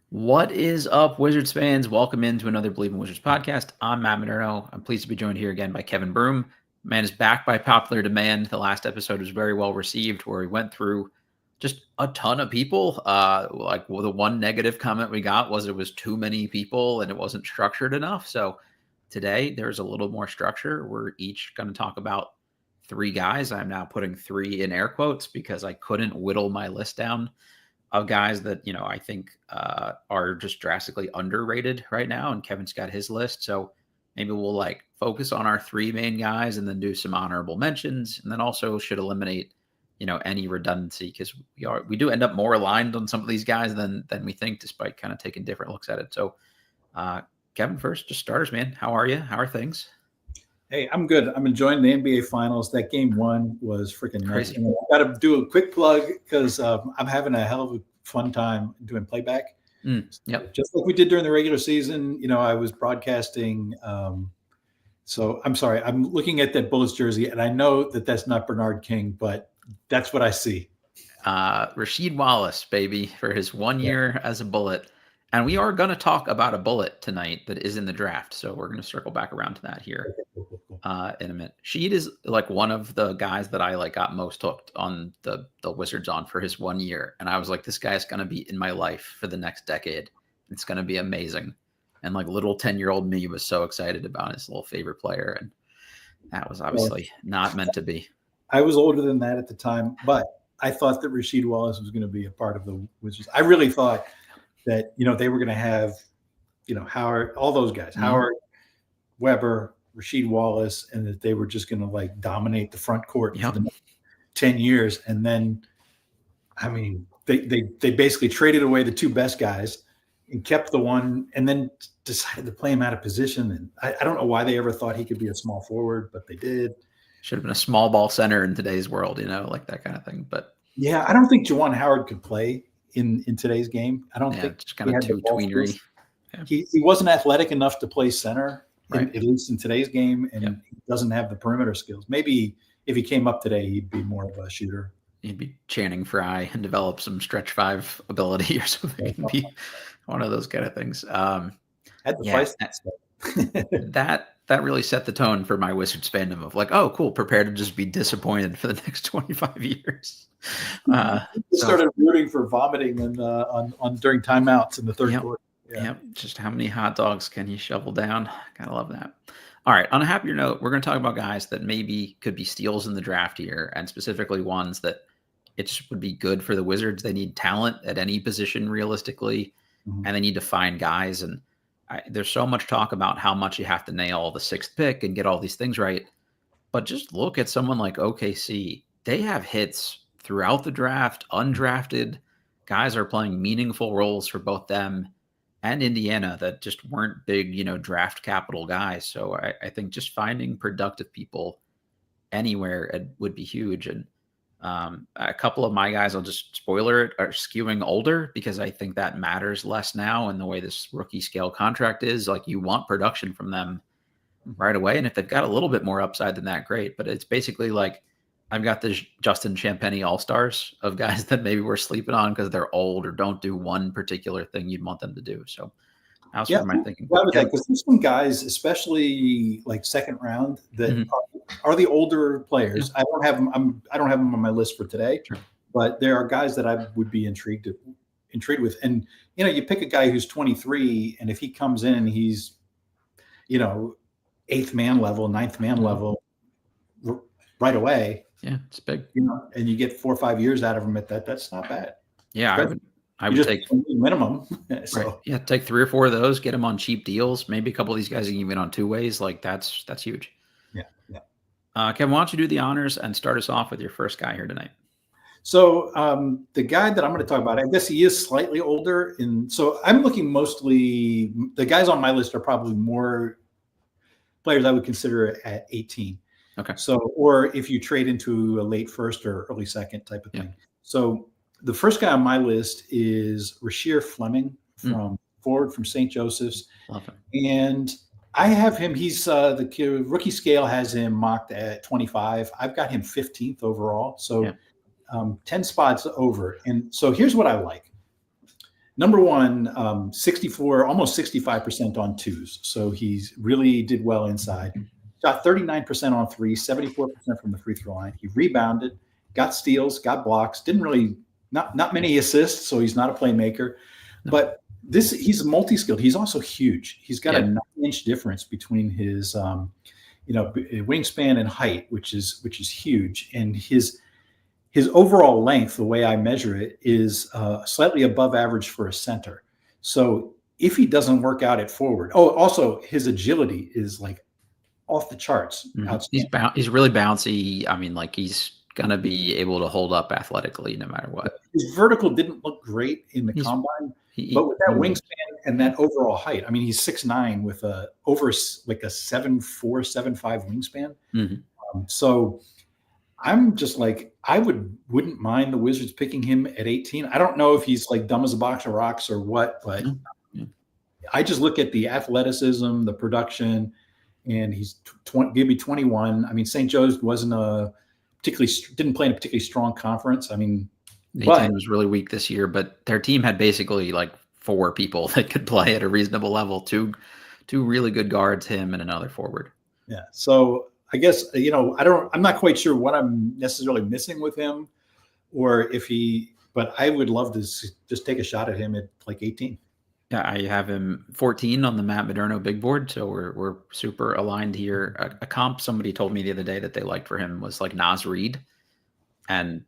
What is up, Wizards fans? Welcome into another Believe in Wizards podcast. I'm Matt Modderno. I'm pleased to be joined here again by Kevin Broom. Man is back by popular demand. The last episode was very well received, where we went through just a ton of people. The one negative comment we got was it was too many people and it wasn't structured enough. So today there's a little more structure. We're each going to talk about three guys. I'm now putting three in air quotes because I couldn't whittle my list down of guys that, I think are just drastically underrated right now. And Kevin's got his list. So maybe we'll focus on our three main guys and then do some honorable mentions. And then also should eliminate, any redundancy, because we do end up more aligned on some of these guys than we think, despite kind of taking different looks at it. So Kevin, first, just starters, man. How are you? How are things? Hey, I'm good. I'm enjoying the NBA Finals. That game one was freaking crazy. Nice. I got to do a quick plug because I'm having a hell of a fun time doing playback. Yep. Just like we did during the regular season. I was broadcasting. So I'm sorry. I'm looking at that Bullets jersey, and I know that that's not Bernard King, but that's what I see. Rasheed Wallace, baby, for his 1 year as a Bullet. And we are going to talk about a Bullet tonight that is in the draft. So we're going to circle back around to that here in a minute. Sheed is one of the guys that I got most hooked on the Wizards on for his 1 year. And I was like, this guy is going to be in my life for the next decade. It's going to be amazing. And little 10-year-old me was so excited about his little favorite player. And that was obviously not meant to be. I was older than that at the time, but I thought that Rasheed Wallace was going to be a part of the Wizards. I really thought that, they were going to have, Howard, all those guys, Howard, Weber, Rasheed Wallace, and that they were just going to dominate the front court for the next 10 years. And then, I mean, they basically traded away the two best guys and kept the one, and then decided to play him out of position. And I don't know why they ever thought he could be a small forward, but they did. Should have been a small ball center in today's world, that kind of thing. But yeah, I don't think Juwan Howard could play in today's game. I don't think just kind of too tweenery. Yeah. He wasn't athletic enough to play center, at least in today's game, and he doesn't have the perimeter skills. Maybe if he came up today, he'd be more of a shooter. He'd be Channing Frye and develop some stretch five ability or something. He'd be one of those kind of things. That really set the tone for my Wizards fandom of oh, cool, prepare to just be disappointed for the next 25 years. Started rooting for vomiting on during timeouts in the third quarter. Yep. Just how many hot dogs can you shovel down? Gotta love that. All right. On a happier note, we're going to talk about guys that maybe could be steals in the draft here, and specifically ones that it just would be good for the Wizards. They need talent at any position realistically, and they need to find guys. And there's so much talk about how much you have to nail the sixth pick and get all these things right. But just look at someone like OKC. They have hits throughout the draft, undrafted. Guys are playing meaningful roles for both them and Indiana that just weren't big, draft capital guys. So I think just finding productive people anywhere would be huge. And a couple of my guys, I'll just spoiler it, are skewing older because I think that matters less now in the way this rookie scale contract is. You want production from them right away. And if they've got a little bit more upside than that, great. But it's basically I've got the Justin Champagnie all-stars of guys that maybe we're sleeping on because they're old or don't do one particular thing you'd want them to do. So how's my thinking? Because there's some guys, especially second round, that are the older players. I don't have them. I don't have them on my list for today, but there are guys that I would be intrigued with. And you pick a guy who's 23, and if he comes in and he's, eighth man level, ninth man level, right away. Yeah, it's big. And you get 4 or 5 years out of him at that. That's not bad. Yeah, I would take minimum. So. Right. Yeah, take 3 or 4 of those, get them on cheap deals. Maybe a couple of these guys are even on 2 ways. That's huge. Yeah. Kevin, why don't you do the honors and start us off with your first guy here tonight? So the guy that I'm going to talk about, I guess he is slightly older. So I'm looking mostly, the guys on my list are probably more players I would consider at 18. Okay. So, or if you trade into a late first or early second type of thing. Yeah. So the first guy on my list is Rasheer Fleming forward from St. Joseph's. Love him. And I have him. He's the rookie scale has him mocked at 25. I've got him 15th overall. So 10 spots over. And so here's what I like. Number one, 64, almost 65% on twos. So he's really did well inside. Shot 39% on three, 74% from the free throw line. He rebounded, got steals, got blocks. Didn't really not many assists, so he's not a playmaker. No. But he's multi-skilled. He's also huge. He's got a 9-inch difference between his wingspan and height, which is huge. And his overall length, the way I measure it, is slightly above average for a center. So if he doesn't work out at forward, also his agility is like off the charts. Mm-hmm. He's really bouncy. I mean, like he's gonna be able to hold up athletically no matter what. His vertical didn't look great in the combine, but with that wingspan and that overall height, I mean, he's 6'9" with over like a 7'4", 7'5" wingspan. Mm-hmm. So I'm just like, I wouldn't mind the Wizards picking him at 18. I don't know if he's like dumb as a box of rocks or what, but I just look at the athleticism, the production, and he's maybe 21. I mean, St. Joe's didn't play in a particularly strong conference. I mean, 18 was really weak this year, but their team had basically like 4 people that could play at a reasonable level. Two really good guards, him and another forward. Yeah. So I guess, I'm not quite sure what I'm necessarily missing with him, or but I would love to just take a shot at him at like 18. Yeah, I have him 14 on the Matt Modderno big board, so we're super aligned here. A comp somebody told me the other day that they liked for him was like Naz Reid, and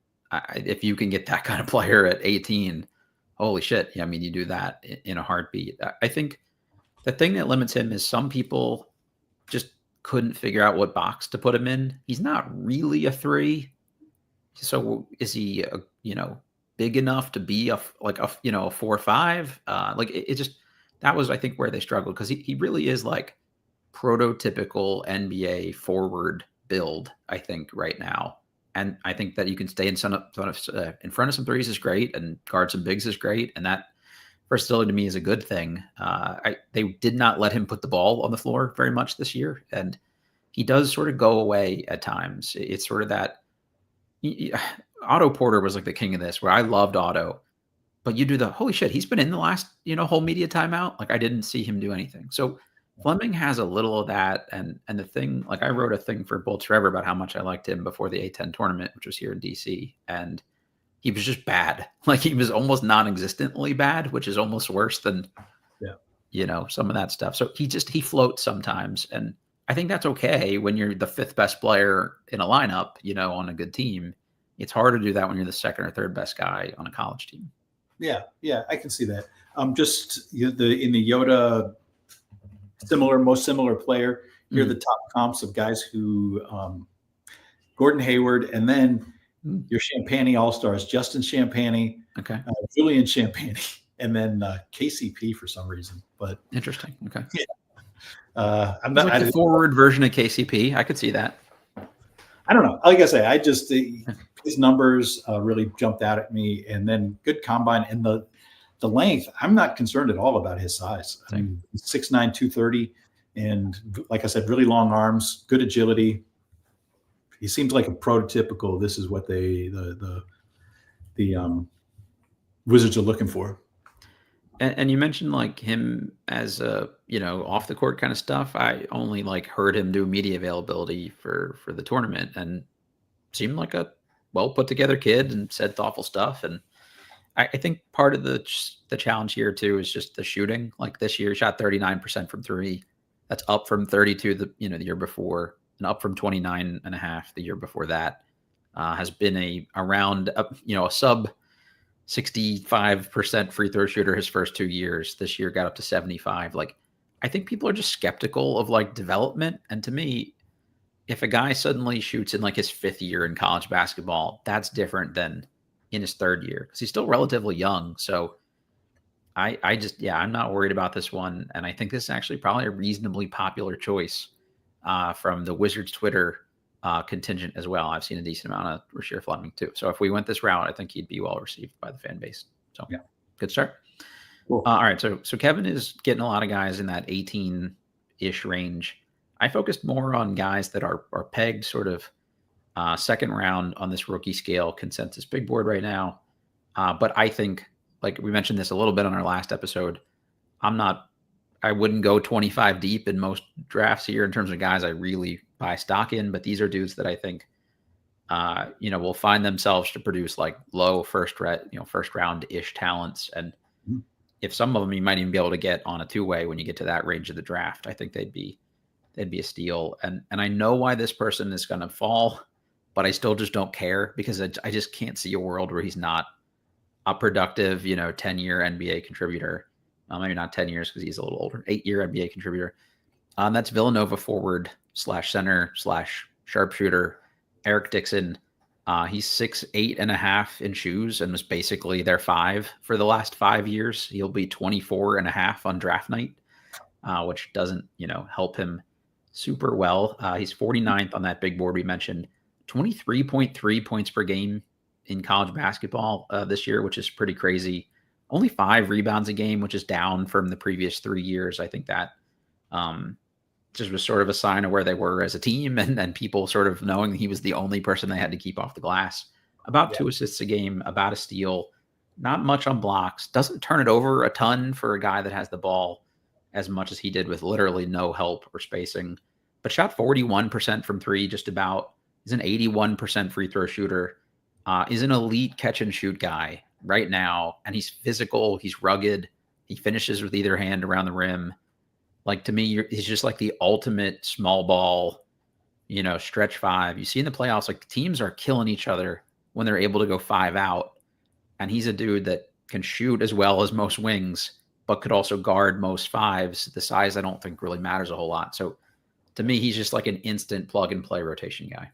if you can get that kind of player at 18, holy shit! Yeah, I mean, you do that in a heartbeat. I think the thing that limits him is some people just couldn't figure out what box to put him in. He's not really a 3, so is he big enough to be a 4-5? Like it just, that was, I think, where they struggled, because he really is like prototypical NBA forward build, I think, right now. And I think that you can stay in front of some threes is great, and guard some bigs is great, and that versatility to me is a good thing. They did not let him put the ball on the floor very much this year, and he does sort of go away at times. It's sort of that. Otto Porter was like the king of this, where I loved Otto, but you do the holy shit, he's been in the last whole media timeout. Like I didn't see him do anything. So Fleming has a little of that, and the thing, like I wrote a thing for Bulls Forever about how much I liked him before the A10 tournament, which was here in DC, and he was just bad. Like he was almost non-existently bad, which is almost worse than some of that stuff. So he floats sometimes, and I think that's okay when you're the 5th best player in a lineup, on a good team. It's hard to do that when you're the 2nd or 3rd best guy on a college team. Yeah, I can see that. Just in the Yoda most similar player, here are the top comps of guys who Gordon Hayward, and then your Champagny All-Stars, Justin Champagny, Julian Champagny, and then KCP for some reason. But interesting. Okay. Yeah. I'm not like the forward version of KCP. I could see that. I don't know. Like I say, his numbers really jumped out at me, and then good combine, and the length. I'm not concerned at all about his size. I mean, 6'9", 230, and like I said, really long arms, good agility. He seems like a prototypical. This is what the Wizards are looking for. And you mentioned like him as a off the court kind of stuff. I only like heard him do media availability for the tournament, and seemed like a well put together kid and said thoughtful stuff. And I think part of the challenge here too is just the shooting. Like this year, he shot 39% from 3. That's up from 32 the year before, and up from 29.5 the year before that. Has been around a sub 65% free throw shooter his first 2 years. This year got up to 75. Like, I think people are just skeptical of like development. And to me, if a guy suddenly shoots in like his 5th year in college basketball, that's different than in his 3rd year, because he's still relatively young. So I'm not worried about this one. And I think this is actually probably a reasonably popular choice from the Wizards Twitter contingent as well. I've seen a decent amount of Rasheer Fleming too. So if we went this route, I think he'd be well received by the fan base. So good start. Cool. All right. So Kevin is getting a lot of guys in that 18-ish range. I focused more on guys that are pegged sort of 2nd round on this rookie scale consensus big board right now. But I think like we mentioned this a little bit on our last episode. I wouldn't go 25 deep in most drafts here in terms of guys I really buy stock in, but these are dudes that I think, will find themselves to produce like low first round ish talents. And if some of them you might even be able to get on a two-way when you get to that range of the draft, I think they'd be a steal. And I know why this person is going to fall, but I still just don't care because I just can't see a world where he's not a productive, 10-year NBA contributor. Maybe not 10 years because he's a little older, 8-year NBA contributor. That's Villanova forward /center /sharpshooter, Eric Dixon. He's 6'8.5" in shoes and was basically their 5 for the last 5 years. He'll be 24.5 on draft night, which doesn't, help him super well. He's 49th on that big board we mentioned, 23.3 points per game in college basketball this year, which is pretty crazy. Only 5 rebounds a game, which is down from the previous 3 years. I think that just was sort of a sign of where they were as a team, and then people sort of knowing he was the only person they had to keep off the glass. About 2 assists a game, about a steal, not much on blocks, doesn't turn it over a ton for a guy that has the ball as much as he did with literally no help or spacing, but shot 41% from 3 just about. He's an 81% free throw shooter, is an elite catch and shoot guy right now, and he's physical, he's rugged, he finishes with either hand around the rim. Like, to me, he's just like the ultimate small ball, stretch 5. You see in the playoffs, like, the teams are killing each other when they're able to go 5 out, and he's a dude that can shoot as well as most wings, but could also guard most 5s. The size I don't think really matters a whole lot. So to me, he's just like an instant plug and play rotation guy.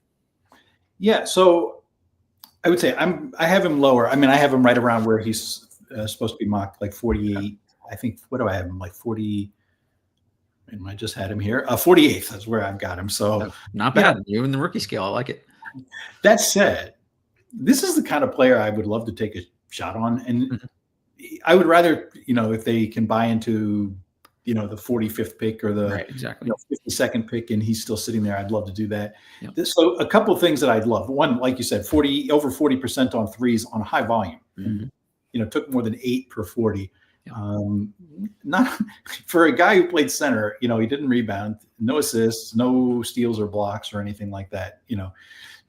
Yeah, so I would say I have him lower. I mean, I have him right around where he's supposed to be mocked, like 48. Okay. I think, what do I have him, like 40? And I just had him here. 48th is where I've got him. So not bad. You in the rookie scale. I like it. That said, this is the kind of player I would love to take a shot on. And I would rather, if they can buy into, the 45th pick or the 52nd pick, and he's still sitting there, I'd love to do that. Yep. So a couple of things that I'd love. One, like you said, over 40% on threes on a high volume. And, took more than 8 per 40. Not for a guy who played center, he didn't rebound, no assists, no steals or blocks or anything like that.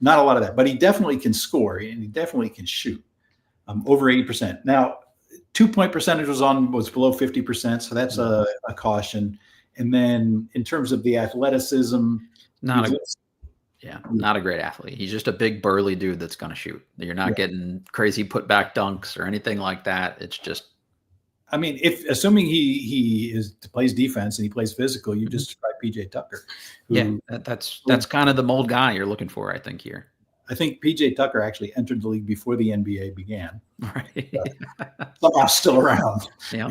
Not a lot of that, but he definitely can score and he definitely can shoot. Over 80%. Now, 2-point percentage was below 50%, so that's a caution. And then in terms of the athleticism, not a great athlete. He's just a big burly dude that's going to shoot. You're not getting crazy putback dunks or anything like that. It's just, I mean, assuming he plays defense and he plays physical, you just describe PJ Tucker. That's kind of the mold guy you're looking for, I think, here. I think PJ Tucker actually entered the league before the NBA began. Right. Somehow still around. Yeah.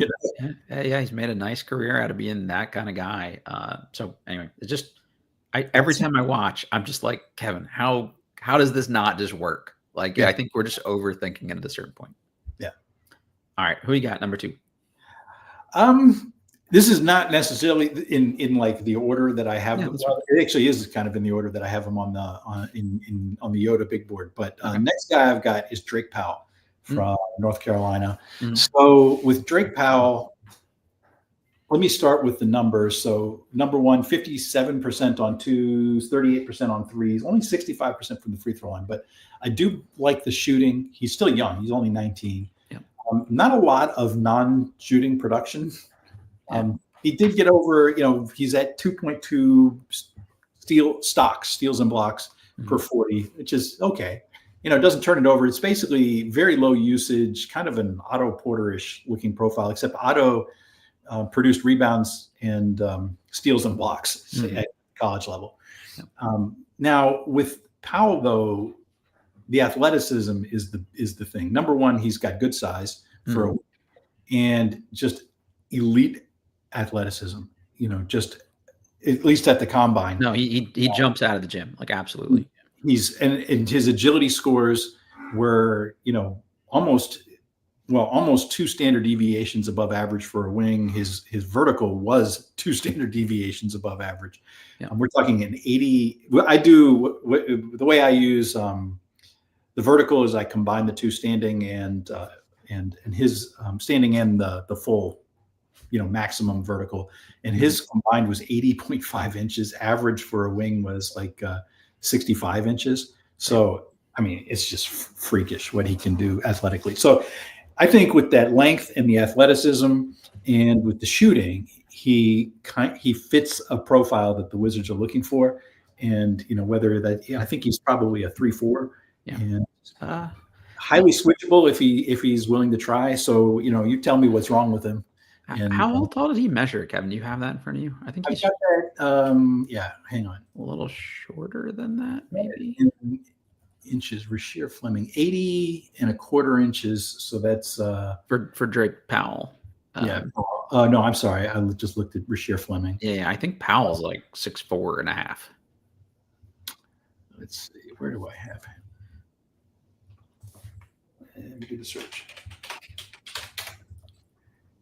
Yeah, he's made a nice career out of being that kind of guy. So anyway, it's just every time I watch, I'm just like, Kevin, how does this not just work? Like, I think we're just overthinking it at a certain point. Yeah. All right, who you got number 2? This is not necessarily in like the order that I have. It actually is kind of in the order that I have him on the Yoda big board. But next guy I've got is Drake Powell from North Carolina. So with Drake Powell, let me start with the numbers. So number 1, 57% on 2s, 38% on 3s, only 65% from the free throw line. But I do like the shooting. He's still young. He's only 19. Yeah. Not a lot of non-shooting production. He did get over, he's at 2.2 steals and blocks per 40, which is okay. It doesn't turn it over. It's basically very low usage, kind of an Otto Porter-ish looking profile, except Otto produced rebounds and steals and blocks at college level. Now with Powell, though, the athleticism is the thing. Number 1, he's got good size and just elite athleticism, just at least at the combine. No, he jumps out of the gym, like, absolutely. He's and his agility scores were, almost 2 standard deviations above average for a wing. His vertical was 2 standard deviations above average. We're talking an 80. I do the way I use the vertical is I combine the 2 standing and and his standing and the full, maximum vertical, and his combined was 80.5 inches. Average for a wing was like 65 inches. So, I mean, it's just freakish what he can do athletically. So I think with that length and the athleticism and with the shooting, he fits a profile that the Wizards are looking for. And, whether that, I think he's probably a 3-4 and highly switchable if he's willing to try. So, you tell me what's wrong with him. And how tall did he measure, Kevin? Do you have that in front of you? I think he's got that. Hang on. A little shorter than that, maybe. In inches, Rasheer Fleming, 80.25 inches. So that's for Drake Powell. No, I'm sorry. I just looked at Rasheer Fleming. Yeah, I think Powell's like 6'4.5". Let's see. Where do I have him? Let me do the search.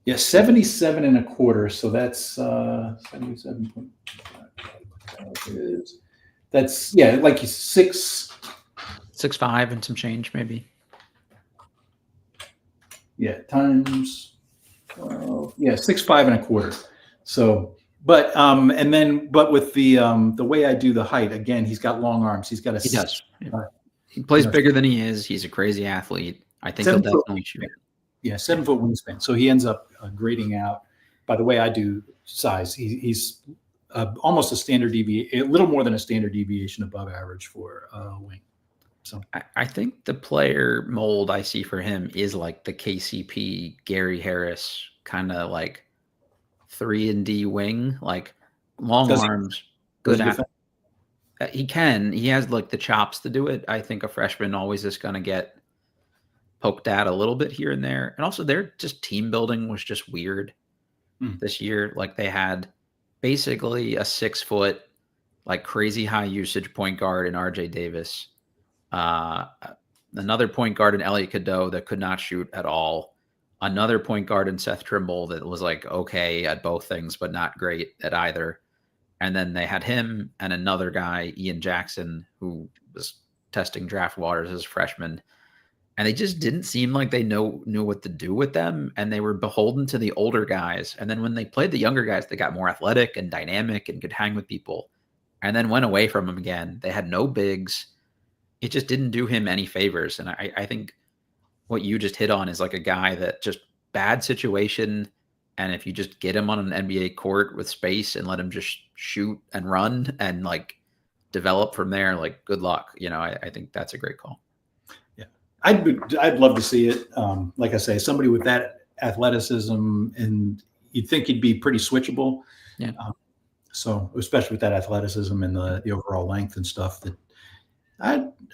Yeah, 77.25. So that's 77.5. That's like 6'5" and some change, maybe. Yeah, times 12. Yeah, 6'5.25". So, but with the way I do the height, again, he's got long arms. He does. He plays bigger than he is. He's a crazy athlete. I think he'll definitely shoot. Yeah, 7-foot wingspan. So he ends up grading out. By the way I do size, he's almost a little more than a standard deviation above average for a wing. So I think the player mold I see for him is like the KCP Gary Harris kind of like 3-and-D wing, like long arms, good athlete. He has like the chops to do it. I think a freshman always is going to get poked at a little bit here and there. And also their just team building was just weird this year. Like they had basically a 6-foot, like crazy high usage point guard in RJ Davis. Another point guard in Elliot Cadeau that could not shoot at all. Another point guard in Seth Trimble that was like okay at both things, but not great at either. And then they had him and another guy, Ian Jackson, who was testing draft waters as a freshman. And they just didn't seem like they knew what to do with them. And they were beholden to the older guys. And then when they played the younger guys, they got more athletic and dynamic and could hang with people. And then went away from them again. They had no bigs. It just didn't do him any favors. And I think what you just hit on is like a guy that just bad situation. And if you just get him on an NBA court with space and let him just shoot and run and like develop from there, like good luck. I think that's a great call. I'd love to see it. Like I say, somebody with that athleticism, and you'd think he'd be pretty switchable. Yeah. So especially with that athleticism and the overall length and stuff, that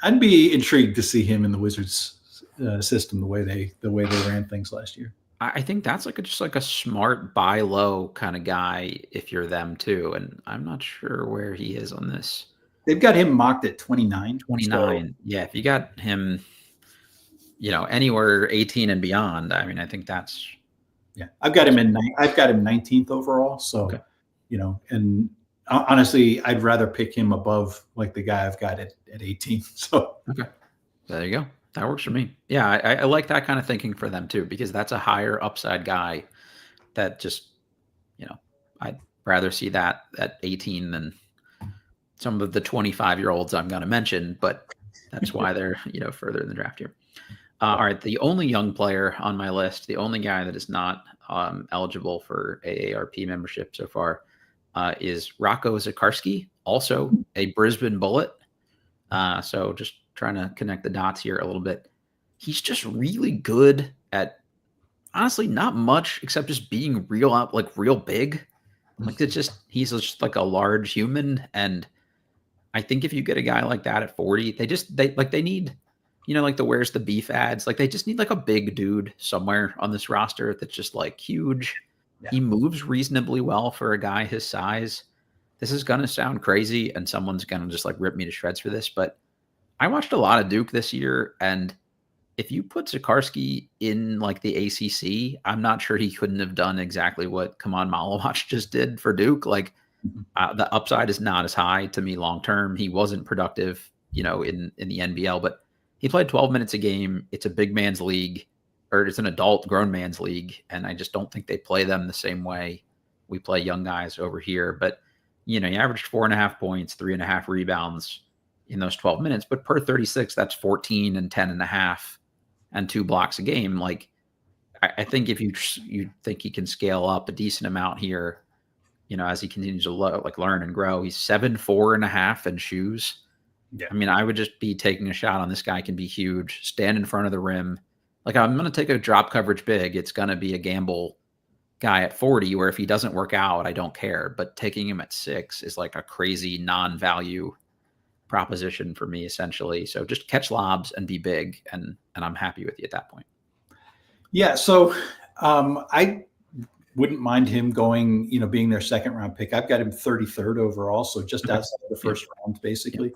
I'd be intrigued to see him in the Wizards system the way they ran things last year. I think that's just like a smart buy low kind of guy if you're them too. And I'm not sure where he is on this. They've got him mocked at 29. 29. So. Yeah, if you got him anywhere 18 and beyond. I mean, I think that's. Yeah, I've got him 19th overall. So, okay. And honestly, I'd rather pick him above like the guy I've got at 18. So, okay, there you go. That works for me. Yeah, I like that kind of thinking for them too, because that's a higher upside guy that just, I'd rather see that at 18 than some of the 25-year-olds I'm going to mention, but that's why they're, further in the draft here. All right. The only young player on my list, the only guy that is not eligible for AARP membership so far is Rocco Zikarsky, also a Brisbane Bullet. So just trying to connect the dots here a little bit. He's just really good at honestly not much except just being real big. Like he's just like a large human. And I think if you get a guy like that at 40, they need, like the where's the beef ads. Like they just need like a big dude somewhere on this roster that's just like huge. Yeah. He moves reasonably well for a guy his size. This is going to sound crazy and someone's going to just like rip me to shreds for this, but I watched a lot of Duke this year. And if you put Zikarsky in like the ACC, I'm not sure he couldn't have done exactly what Kaman Malawach just did for Duke. Like the upside is not as high to me long-term. He wasn't productive, in the NBL, but he played 12 minutes a game. It's a big man's league. or it's an adult grown man's league, and I just don't think they play them the same way we play young guys over here. But, you averaged 4.5 points, 3.5 rebounds in those 12 minutes, but per 36, that's 14 and 10.5 and 2 blocks a game. Like, I think if you think he can scale up a decent amount here, as he continues to learn and grow, he's 7'4.5" in shoes. Yeah. I mean, I would just be taking a shot on this guy. Can be huge, stand in front of the rim. Like, I'm going to take a drop coverage big. It's going to be a gamble guy at 40, where if he doesn't work out, I don't care. But taking him at 6 is like a crazy non-value proposition for me, essentially. So just catch lobs and be big, and I'm happy with you at that point. Yeah. So I wouldn't mind him going, being their second round pick. I've got him 33rd overall, so just outside the first round, basically.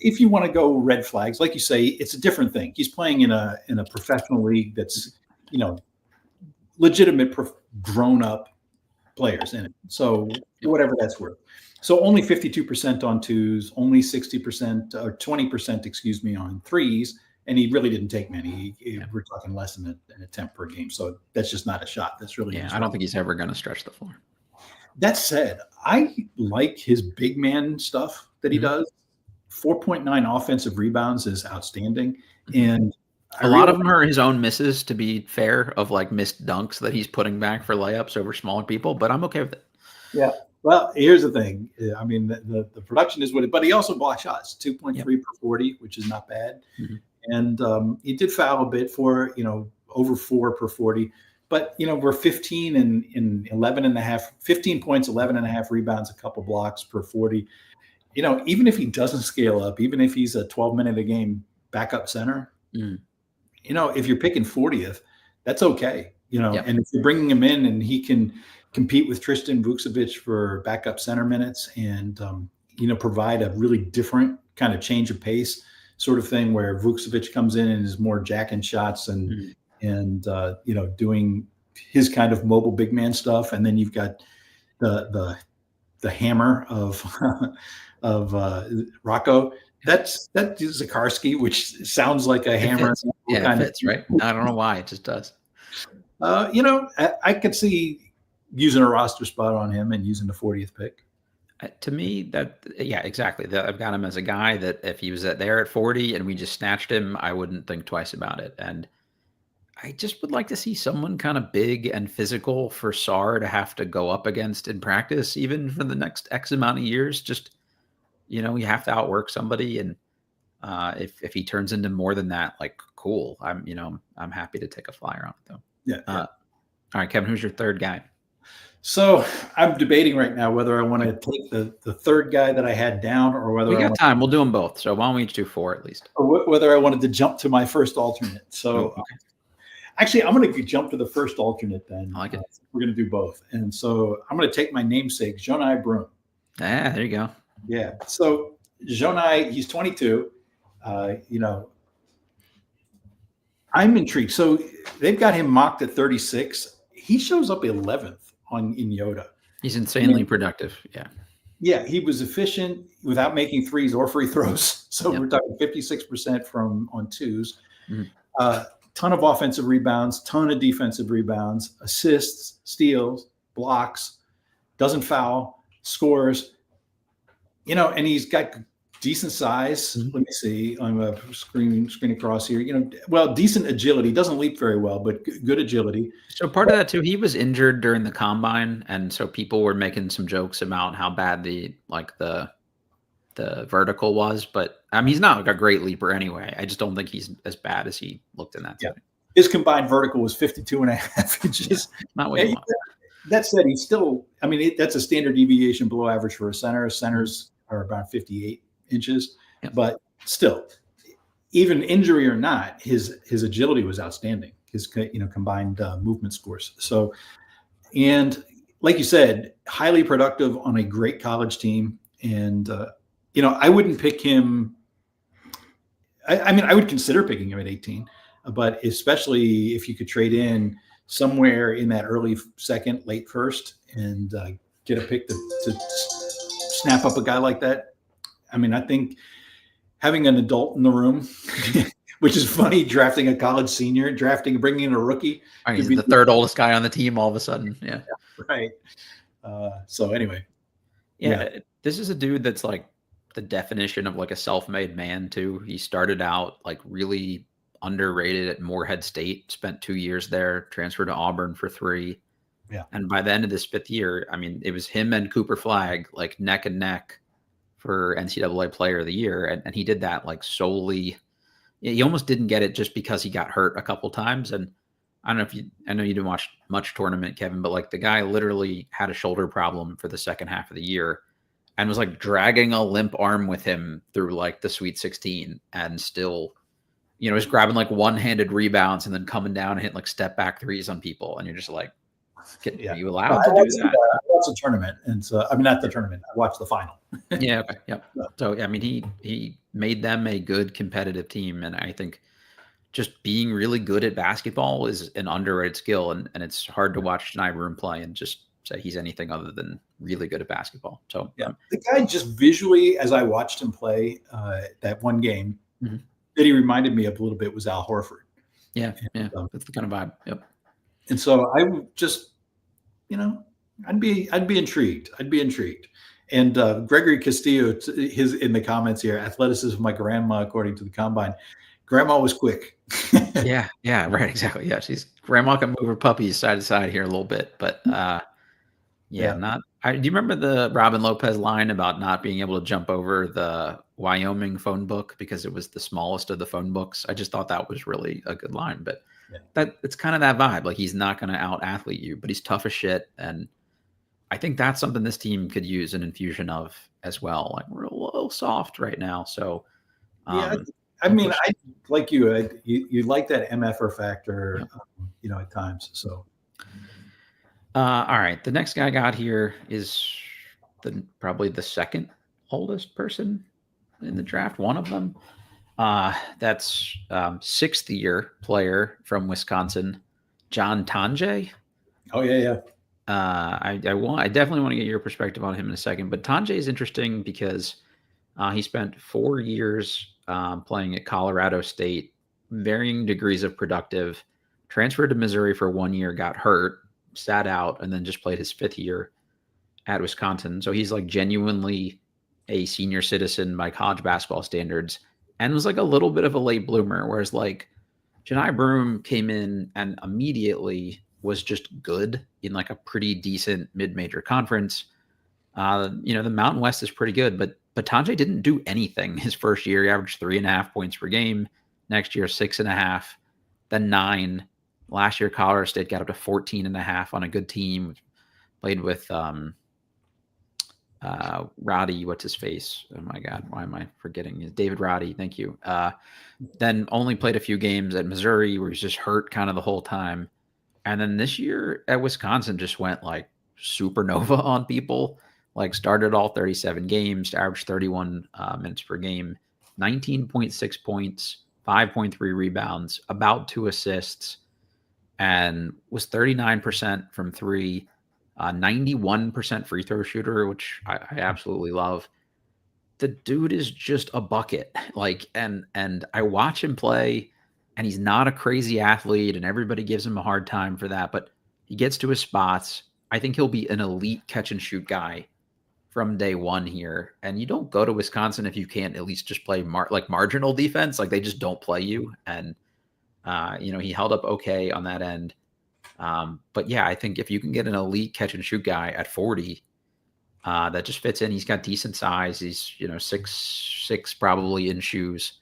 If you want to go red flags, like you say, it's a different thing. He's playing in a professional league that's, legitimate grown up players in it. So whatever that's worth. So only 52% on twos, only 60% or 20%, on threes. And he really didn't take many. We're talking less than an attempt per game. So that's just not a shot. That's really, I don't think he's ever going to stretch the floor. That said, I like his big man stuff that he does. 4.9 offensive rebounds is outstanding. And a lot of them are his own misses, to be fair, of like missed dunks that he's putting back for layups over smaller people, but I'm okay with it. Yeah. Well, here's the thing. I mean, the production is what it, but he also blocked shots, 2.3 per 40, which is not bad. And he did foul a bit for, over 4 per 40. But, we're 15 and 11.5, 15 points, 11.5 rebounds, a couple blocks per 40. Even if he doesn't scale up, even if he's a 12-minute a game backup center, if you're picking 40th, that's okay. And if you're bringing him in and he can compete with Tristan Vukcevic for backup center minutes and, provide a really different kind of change of pace sort of thing where Vukcevic comes in and is more jacking shots and doing his kind of mobile big man stuff. And then you've got the hammer of Rocco. That's Zikarsky, which sounds like a hammer. It fits, right? I don't know why, it just does. I could see using a roster spot on him and using the 40th pick. To me, exactly. I've got him as a guy that if he was there at 40 and we just snatched him, I wouldn't think twice about it. And I just would like to see someone kind of big and physical for Sarr to have to go up against in practice, even for the next X amount of years. Just, you have to outwork somebody. And if he turns into more than that, like, cool. I'm happy to take a flyer on it, though. Yeah. All right, Kevin, who's your third guy? So I'm debating right now whether I want to take the third guy that I had down or whether we got time. We'll do them both. So why don't we each do 4 at least? Or whether I wanted to jump to my first alternate. So actually, I'm going to jump to the first alternate then. I like it. We're going to do both. And so I'm going to take my namesake, Johni Broome. There you go. Yeah. So Jahmai, he's 22. I'm intrigued. So they've got him mocked at 36. He shows up 11th in Yoda. He's insanely productive. Yeah. Yeah. He was efficient without making threes or free throws. So we're talking 56% on twos. Ton of offensive rebounds, ton of defensive rebounds, assists, steals, blocks, doesn't foul, scores. And he's got decent size. Let me see. I'm a screen across here. Decent agility. Doesn't leap very well, but good agility. So part of that too, he was injured during the combine, and so people were making some jokes about how bad the vertical was. But he's not like a great leaper anyway. I just don't think he's as bad as he looked in that. Yeah. His combined vertical was 52.5 inches. Not way. That said, he's still. That's a standard deviation below average for a center. Centers are about 58 inches, but still, even injury or not, his agility was outstanding. His combined movement scores. So, and like you said, highly productive on a great college team. And I wouldn't pick him. I would consider picking him at 18, but especially if you could trade in somewhere in that early second, late first, and get a pick to snap up a guy like that. I think having an adult in the room which is funny. Drafting a college senior, bringing in a rookie. I mean, he's the third oldest guy on the team all of a sudden. Yeah. Right. So anyway. Yeah. This is a dude that's like the definition of like a self-made man too. He started out like really underrated at Morehead State, spent 2 years there, transferred to Auburn for 3. Yeah. And by the end of this 5th year, I mean, it was him and Cooper Flagg like neck and neck for NCAA Player of the Year. And he did that like solely. He almost didn't get it just because he got hurt a couple times. And I don't know if I know you didn't watch much tournament, Kevin, but like the guy literally had a shoulder problem for the second half of the year and was like dragging a limp arm with him through like the Sweet 16 and still, was grabbing like one-handed rebounds and then coming down and hitting like step back threes on people. And you're just like, are you allowed to do that? I watched the tournament. And so, I mean, not the tournament. I watched the final. Yeah. Okay. Yep. So, I mean, he made them a good competitive team. And I think just being really good at basketball is an underrated skill. And it's hard to watch Johni Broome play and just say he's anything other than really good at basketball. So, yeah, the guy just visually, as I watched him play that one game, that he reminded me of a little bit was Al Horford. Yeah. And, that's the kind of vibe. Yep. And so I would just, I'd be intrigued. And Gregory Castillo, in the comments here, athleticism like grandma, according to the combine. Grandma was quick. Yeah, right, exactly. Yeah, grandma can move her puppies side to side here a little bit, but do you remember the Robin Lopez line about not being able to jump over the Wyoming phone book because it was the smallest of the phone books? I just thought that was really a good line, but it's kind of that vibe. Like he's not going to out athlete you, but he's tough as shit, and I think that's something this team could use an infusion of as well. Like we're a little soft right now, so I mean, I like you. You like that MFR factor, at times. So, all right. The next guy I got here is probably the second oldest person in the draft. One of them. That's 6th year player from Wisconsin, John Tonje. Oh yeah. I definitely want to get your perspective on him in a second, but Tonje is interesting because he spent 4 years playing at Colorado State, varying degrees of productive, transferred to Missouri for 1 year, got hurt, sat out, and then just played his 5th year at Wisconsin. So he's like genuinely a senior citizen by college basketball standards and was like a little bit of a late bloomer. Whereas like Johni Broome came in and immediately was just good in like a pretty decent mid-major conference. The Mountain West is pretty good, but Tonje didn't do anything his first year. He averaged 3.5 points per game. Next year, 6.5, then 9. Last year, Colorado State got up to 14.5 on a good team. Played with Roddy, what's his face? Oh my God, why am I forgetting? David Roddy, thank you. Then only played a few games at Missouri where he's just hurt kind of the whole time. And then this year at Wisconsin just went like supernova on people. Like started all 37 games, averaged 31 minutes per game, 19.6 points, 5.3 rebounds, about 2 assists, and was 39% from 3, 91% free throw shooter, which I absolutely love. The dude is just a bucket. Like, and I watch him play, and he's not a crazy athlete, and everybody gives him a hard time for that, but he gets to his spots. I think he'll be an elite catch and shoot guy from day one here. And you don't go to Wisconsin if you can't at least just play marginal defense. Like they just don't play you. And, he held up okay on that end. But yeah, I think if you can get an elite catch and shoot guy at 40, that just fits in. He's got decent size. He's, 6'6" probably in shoes.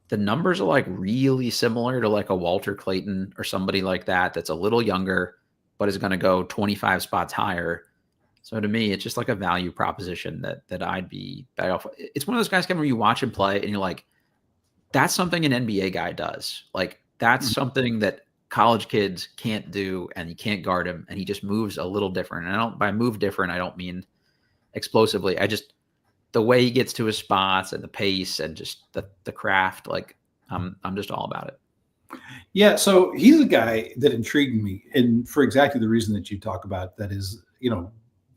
The numbers are like really similar to like a Walter Clayton or somebody like that. That's a little younger, but is going to go 25 spots higher. So to me, it's just like a value proposition that I'd be back off. It's one of those guys, Kevin, where you watch him play and you're like, that's something an NBA guy does. Like that's something that college kids can't do, and you can't guard him, and he just moves a little different. And by move different, I don't mean explosively. The way he gets to his spots and the pace and just the craft, like I'm just all about it. Yeah. So he's a guy that intrigued me, and for exactly the reason that you talk about, that is,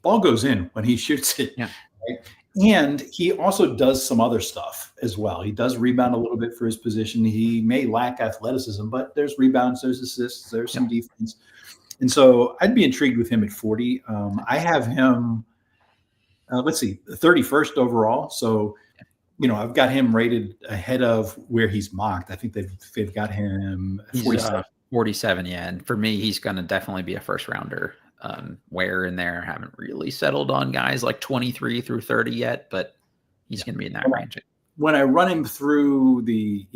ball goes in when he shoots it. Yeah. Right? And he also does some other stuff as well. He does rebound a little bit for his position. He may lack athleticism, but there's rebounds, there's assists, there's some defense. And so I'd be intrigued with him at 40. I have him, let's see, 31st overall. So, I've got him rated ahead of where he's mocked. I think they've got him 47. 47, yeah. And for me, he's going to definitely be a first rounder. Where in there, haven't really settled on guys like 23 through 30 yet, but he's going to be in that range. When I run him through the,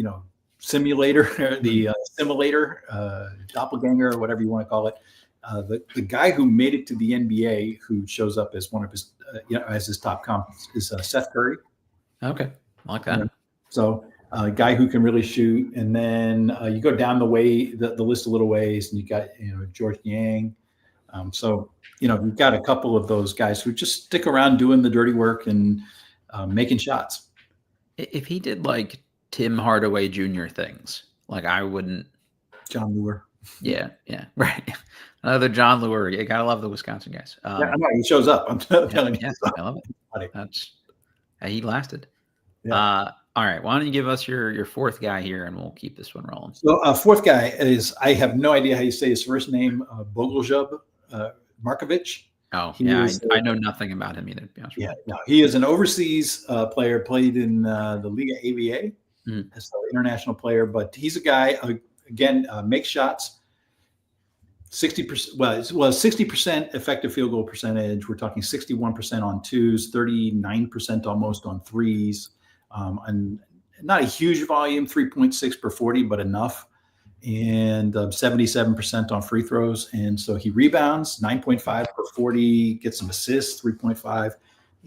simulator, the simulator, doppelganger, or whatever you want to call it, the guy who made it to the NBA, who shows up as one of his, as his top comp, is Seth Curry. Okay, I like that. So a guy who can really shoot, and then you go down the list a little ways, and you got George Yang. So you've got a couple of those guys who just stick around doing the dirty work and making shots. If he did like Tim Hardaway Jr. things, like I wouldn't. John Lure. Yeah, right. Another John Lure. You gotta love the Wisconsin guys. I know he shows up. I'm telling you. I love it. He lasted. Yeah. All right. Why don't you give us your fourth guy here, and we'll keep this one rolling. So fourth guy is, I have no idea how you say his first name, Bogoljub Markovic. Oh, I know nothing about him either, to be honest with you. No, he is an overseas player, played in the Liga ABA as an international player, but he's a guy, again, makes shots. 60%, well, 60% effective field goal percentage. We're talking 61% on twos, 39% almost on threes, and not a huge volume, 3.6 per 40, but enough, and 77% on free throws. And so he rebounds 9.5 per 40, gets some assists, 3.5,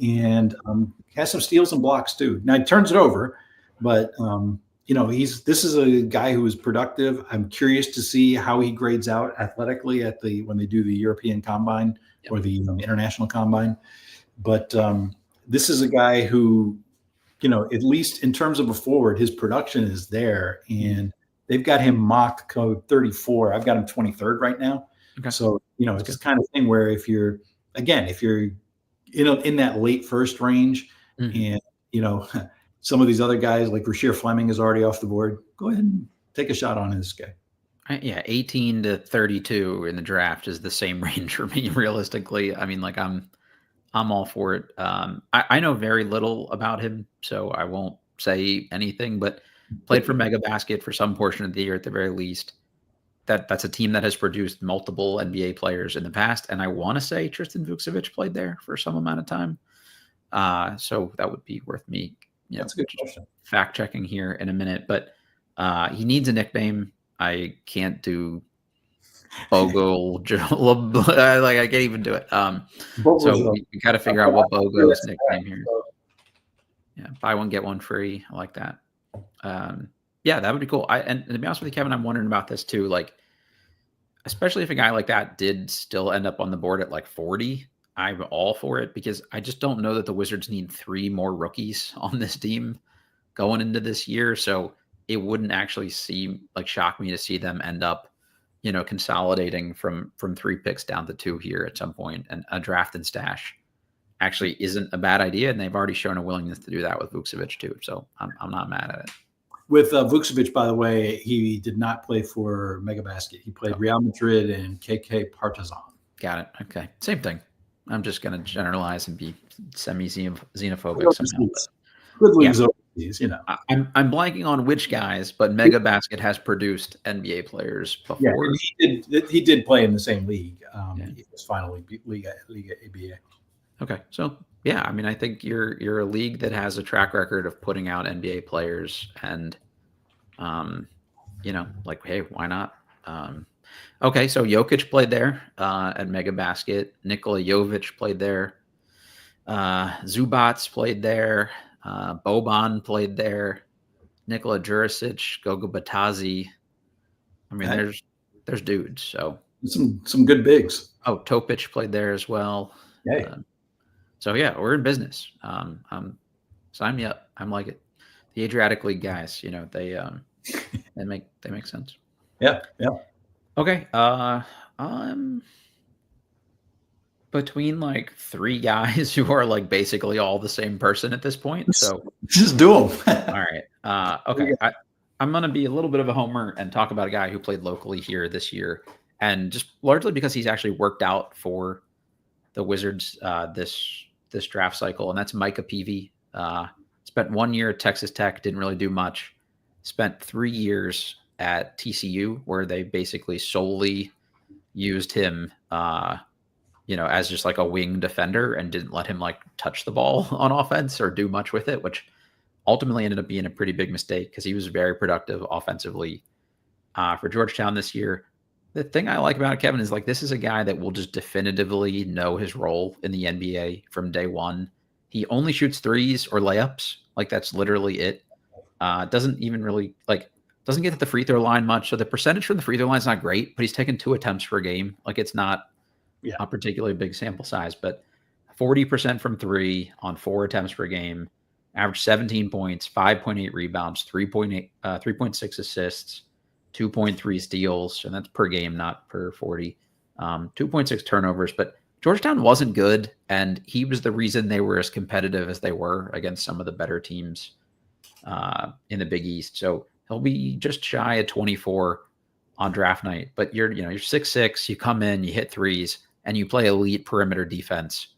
and has some steals and blocks too. Now he turns it over, but this is a guy who is productive. I'm curious to see how he grades out athletically when they do the European Combine or the International Combine. But this is a guy who, at least in terms of a forward, his production is there, and they've got him mocked code 34. I've got him 23rd right now. Okay. So, it's this kind of thing where if you're in that late first range, and, some of these other guys like Rasheer Fleming is already off the board, go ahead and take a shot on this guy. 18 to 32 in the draft is the same range for me, realistically. I mean, like I'm all for it. I know very little about him, so I won't say anything, but played for Mega Basket for some portion of the year at the very least. That's a team that has produced multiple NBA players in the past, and I want to say Tristan Vukcevic played there for some amount of time. So that would be worth me that's a good question. Fact checking here in a minute, but he needs a nickname. I can't do Bogo. I can't even do it. So we got to figure out what Bogo's nickname here. Yeah, buy one get one free. I like that. That would be cool. And to be honest with you, Kevin, I'm wondering about this too. Like, especially if a guy like that did still end up on the board at like 40. I'm all for it because I just don't know that the Wizards need 3 more rookies on this team going into this year. So it wouldn't actually shock me to see them end up, consolidating from 3 picks down to 2 here at some point. And a draft and stash actually isn't a bad idea. And they've already shown a willingness to do that with Vukcevic too. So I'm not mad at it. With Vukcevic, by the way, he did not play for Mega Basket. He played Real Madrid and KK Partizan. Got it. Okay. Same thing. I'm just going to generalize and be semi-xenophobic somehow. Good leagues overseas, I'm blanking on which guys, but Mega Basket has produced NBA players before. Yeah, he did play in the same league. He was finally Liga ABA. Okay, so I mean, I think you're a league that has a track record of putting out NBA players, and hey, why not? Okay, so Jokic played there at Mega Basket. Nikola Jovic played there. Zubats played there. Boban played there. Nikola Jurisic, Goga Batazi. I mean, there's dudes. So some good bigs. Oh, Topic played there as well. Yeah. So we're in business. Sign me up. I'm like it. The Adriatic League guys, they make sense. Yeah. Okay. between like 3 guys who are like basically all the same person at this point. So Just do them. all right. Okay. I'm going to be a little bit of a homer and talk about a guy who played locally here this year. And just largely because he's actually worked out for the Wizards this draft cycle. And that's Micah Peavy. Spent 1 year at Texas Tech, didn't really do much. Spent 3 years at TCU, where they basically solely used him, as just like a wing defender and didn't let him like touch the ball on offense or do much with it, which ultimately ended up being a pretty big mistake because he was very productive offensively for Georgetown this year. The thing I like about it, Kevin, is like this is a guy that will just definitively know his role in the NBA from day one. He only shoots threes or layups. Like that's literally it. Doesn't even really doesn't get to the free throw line much. So the percentage from the free throw line is not great, but he's taken 2 attempts per game. Like it's not a particularly big sample size, but 40% from 3 on 4 attempts per game, average 17 points, 5.8 rebounds, 3.6 assists, 2.3 steals, and that's per game, not per 40. 2.6 turnovers, but Georgetown wasn't good, and he was the reason they were as competitive as they were against some of the better teams in the Big East. So he'll be just shy of 24 on draft night, but you're 6'6", you come in, you hit threes, and you play elite perimeter defense.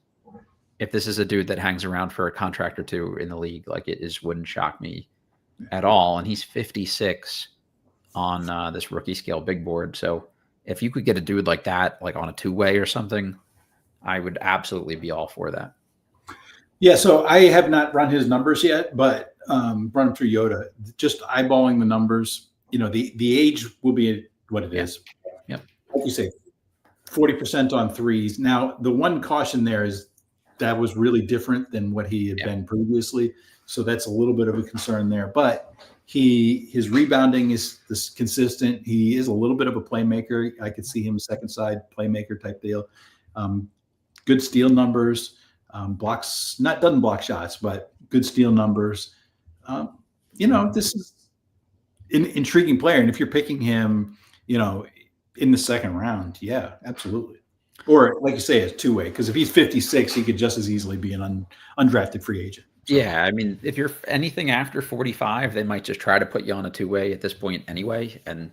If this is a dude that hangs around for a contract or 2 in the league, like wouldn't shock me at all. And he's 56 on this rookie scale big board. So if you could get a dude like that, like on a 2-way or something, I would absolutely be all for that. Yeah, so I have not run his numbers yet, but run them through Yoda. Just eyeballing the numbers, the age will be what it is. Yeah. Like you say, 40% on threes. Now, the one caution there is that was really different than what he had been previously. So that's a little bit of a concern there. But his rebounding is consistent. He is a little bit of a playmaker. I could see him second side playmaker type deal. Good steal numbers. Doesn't block shots, but good steal numbers. This is an intriguing player. And if you're picking him, in the second round, yeah, absolutely. Or like you say, a 2-way, because if he's 56, he could just as easily be an undrafted free agent. So. Yeah, I mean, if you're anything after 45, they might just try to put you on a 2-way at this point anyway. And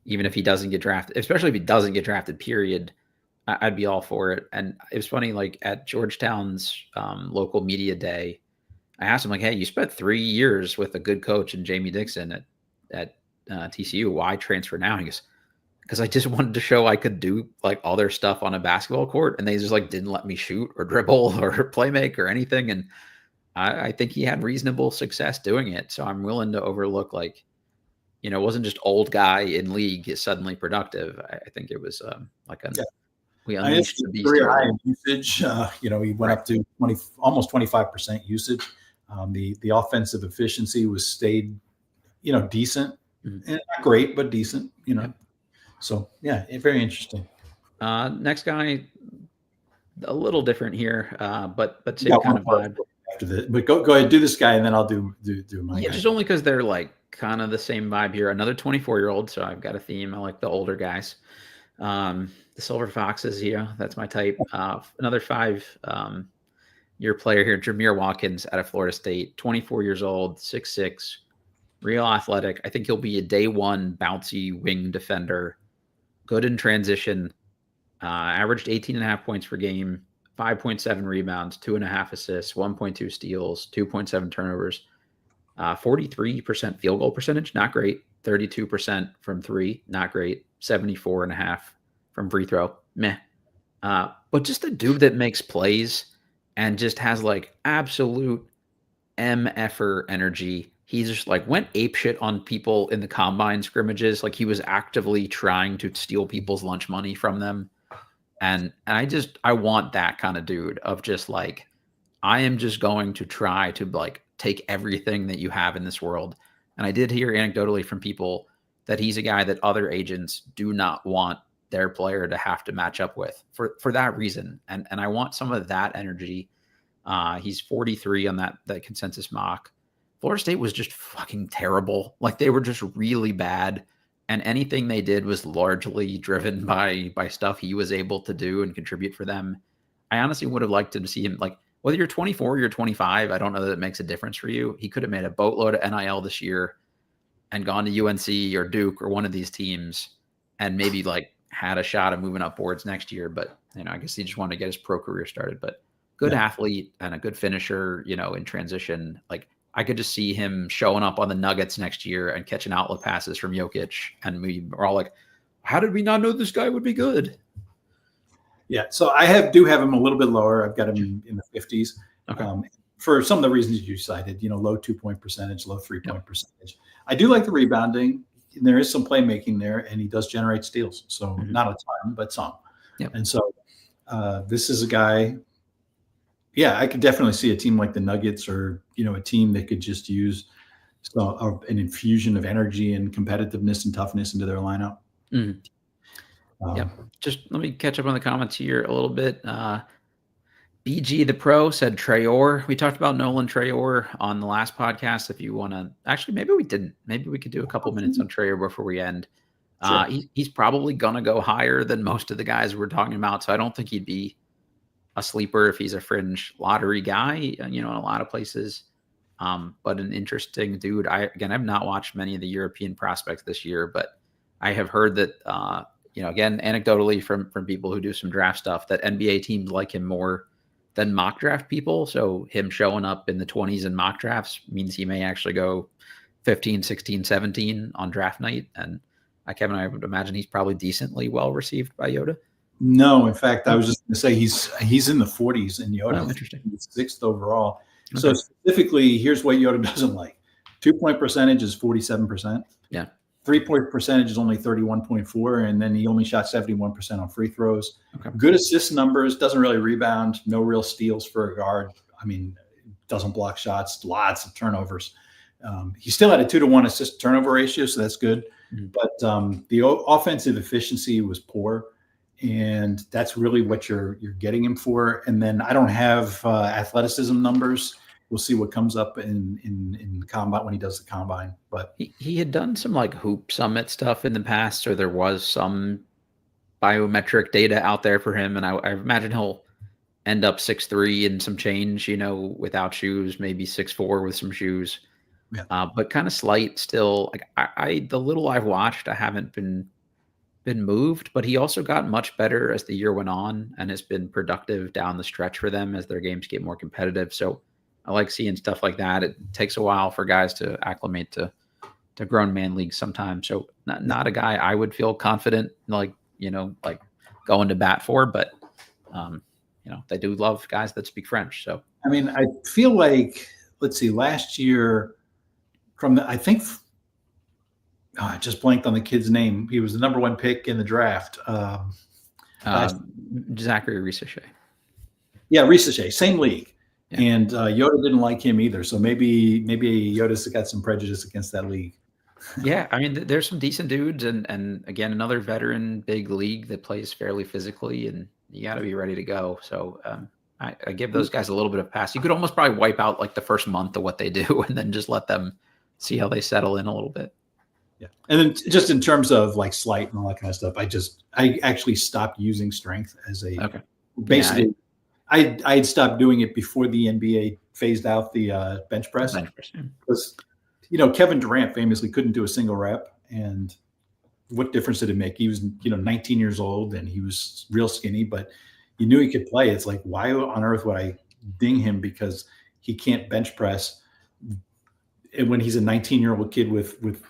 even if he doesn't get drafted, especially if he doesn't get drafted, period, I'd be all for it. And it was funny, like at Georgetown's local media day, I asked him, like, hey, you spent 3 years with a good coach and Jamie Dixon at TCU. Why transfer now? And he goes, because I just wanted to show I could do like all their stuff on a basketball court, and they just like didn't let me shoot or dribble or play make or anything. And I think he had reasonable success doing it. So I'm willing to overlook it wasn't just old guy in league is suddenly productive. I think it was we unleashed the beast. Career high in usage. He went up to almost 25% usage. The offensive efficiency stayed, decent, and not great, but decent. Yep. So yeah, very interesting. Next guy, a little different here, but same kind of vibe. After this, but go ahead, do this guy, and then I'll do my. Yeah, guy. Just only because they're like kind of the same vibe here. Another 24-year-old, so I've got a theme. I like the older guys. The Silver Foxes, that's my type. Another 5-year player here, Jamir Watkins out of Florida State, 24 years old, 6'6", real athletic. I think he'll be a day 1 bouncy wing defender. Good in transition, averaged 18.5 points per game, 5.7 rebounds, 2.5 assists, 1.2 steals, 2.7 turnovers, 43% field goal percentage, not great. 32% from 3, not great. 74.5 from free throw, meh. But just a dude that makes plays and just has like absolute MFer energy. He just like went apeshit on people in the combine scrimmages. Like he was actively trying to steal people's lunch money from them. And I want that kind of dude of just like, I am just going to try to like take everything that you have in this world. And I did hear anecdotally from people that he's a guy that other agents do not want their player to have to match up with for that reason. And I want some of that energy. He's 43 on that consensus mock. Florida State was just fucking terrible. Like they were just really bad. And anything they did was largely driven by stuff he was able to do and contribute for them. I honestly would have liked to see him, like, whether you're 24 or you're 25, I don't know that it makes a difference for you. He could have made a boatload of NIL this year and gone to UNC or Duke or one of these teams and maybe like had a shot of moving up boards next year. But, I guess he just wanted to get his pro career started. But good athlete and a good finisher, in transition. Like, I could just see him showing up on the Nuggets next year and catching outlet passes from Jokic. And we are all like, how did we not know this guy would be good? Yeah. So I do have him a little bit lower. I've got him in the 50s. Okay. For some of the reasons you cited, low 2-point percentage, low 3-point percentage. I do like the rebounding. There is some playmaking there, and he does generate steals. So not a ton, but some. Yep. And so this is a guy. Yeah, I could definitely see a team like the Nuggets, or a team that could just use an infusion of energy and competitiveness and toughness into their lineup. Just let me catch up on the comments here a little bit. BG the Pro said Traore. We talked about Nolan Traore on the last podcast. If you want to, actually, maybe we didn't. Maybe we could do a couple minutes on Traore before we end. Sure. He's probably gonna go higher than most of the guys we're talking about. So I don't think he'd be a sleeper if he's a fringe lottery guy. In a lot of places. But an interesting dude. I've not watched many of the European prospects this year, but I have heard that again, anecdotally from people who do some draft stuff, that NBA teams like him more than mock draft people. So him showing up in the 20s in mock drafts means he may actually go 15, 16, 17 on draft night. And Kevin, I would imagine he's probably decently well received by Yoda. No, in fact, I was just going to say he's in the 40s in Yoda. Oh, interesting. He's 6th overall. Okay. So specifically, here's what Yoda doesn't like. 2-point percentage is 47%. Yeah. 3-point percentage is only 31.4, and then he only shot 71% on free throws. Okay. Good assist numbers, doesn't really rebound, no real steals for a guard. I mean, doesn't block shots, lots of turnovers. He still had a 2-to-1 assist turnover ratio, so that's good. But the offensive efficiency was poor, and that's really what you're getting him for. And then I don't have athleticism numbers. We'll see what comes up in combine when he does the combine. But he had done some like hoop summit stuff in the past, so there was some biometric data out there for him. And I imagine he'll end up 6'3" and some change, without shoes, maybe 6'4" with some shoes. Yeah. But kind of slight still. Like the little I've watched, I haven't been moved, but he also got much better as the year went on and has been productive down the stretch for them as their games get more competitive. So I like seeing stuff like that. It takes a while for guys to acclimate to grown man leagues sometimes. So not a guy I would feel confident, like going to bat for, but they do love guys that speak French. So, I mean, I feel like, let's see, last year I just blanked on the kid's name. He was the number 1 pick in the draft. Zachary Risachet. Yeah, Risachet, same league. Yeah. And Yoda didn't like him either. So maybe Yoda's got some prejudice against that league. Yeah, I mean, there's some decent dudes, and again, another veteran big league that plays fairly physically, and you got to be ready to go. So I give those guys a little bit of pass. You could almost probably wipe out like the first month of what they do, and then just let them see how they settle in a little bit. Yeah, and then just in terms of like slight and all that kind of stuff, I actually stopped using strength as basically. Yeah, I had stopped doing it before the NBA phased out the bench press. Because Kevin Durant famously couldn't do a single rep, and what difference did it make? He was 19 years old and he was real skinny, but you knew he could play. It's like, why on earth would I ding him because he can't bench press when he's a 19-year-old kid with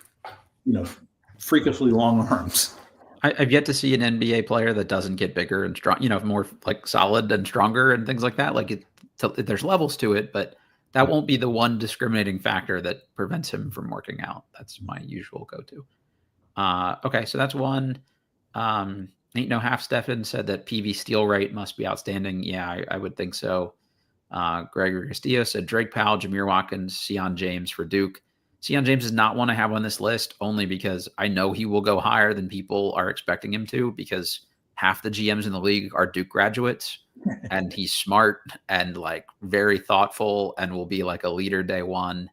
freakishly long arms? I've yet to see an NBA player that doesn't get bigger and strong, more like solid and stronger and things like that. Like there's levels to it, but that won't be the one discriminating factor that prevents him from working out. That's my usual go-to. Okay, so that's one. Ain't No Half Stefan said that PV steal rate must be outstanding. Yeah, I would think so. Gregory Castillo said Drake Powell, Jamir Watkins, Sion James for Duke. Sion James is not one I have on this list only because I know he will go higher than people are expecting him to, because half the GMs in the league are Duke graduates and he's smart and like very thoughtful and will be like a leader day one.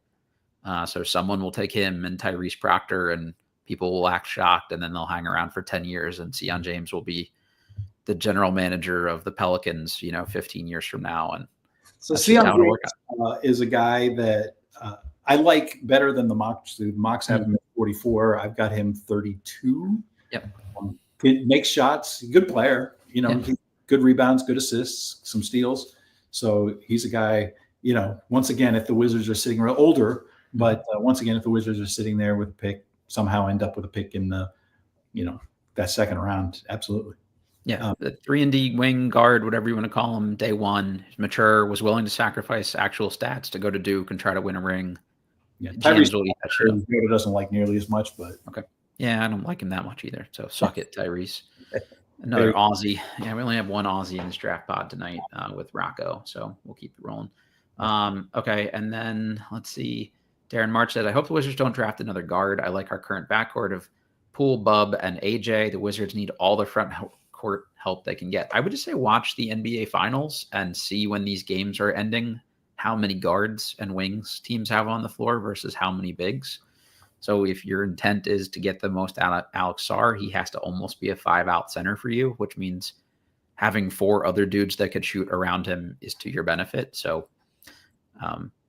So someone will take him and Tyrese Proctor and people will act shocked, and then they'll hang around for 10 years and Sion James will be the general manager of the Pelicans, 15 years from now. And so Sion is a guy that I like better than the mocks. The mocks have him at 44. I've got him 32. Yep. Makes shots. Good player. Good rebounds, good assists, some steals. So he's a guy. Once again, if the Wizards are sitting older, but once again, if the Wizards are sitting there with a pick, somehow end up with a pick in the, that second round, absolutely. Yeah, the 3-and-D wing guard, whatever you want to call him, day one, mature, was willing to sacrifice actual stats to go to Duke and try to win a ring. Yeah, Tyrese doesn't like nearly as much, but okay. Yeah, I don't like him that much either. So suck it, Tyrese. Another Aussie. Yeah, we only have one Aussie in this draft pod tonight with Rocco, so we'll keep it rolling. Okay, and then let's see. Darren March said, I hope the Wizards don't draft another guard. I like our current backcourt of Poole, Bub, and AJ. The Wizards need all the front court help they can get. I would just say watch the NBA Finals and see when these games are ending, how many guards and wings teams have on the floor versus how many bigs. So if your intent is to get the most out of Alex Sarr, he has to almost be a 5-out center for you, which means having 4 other dudes that could shoot around him is to your benefit. So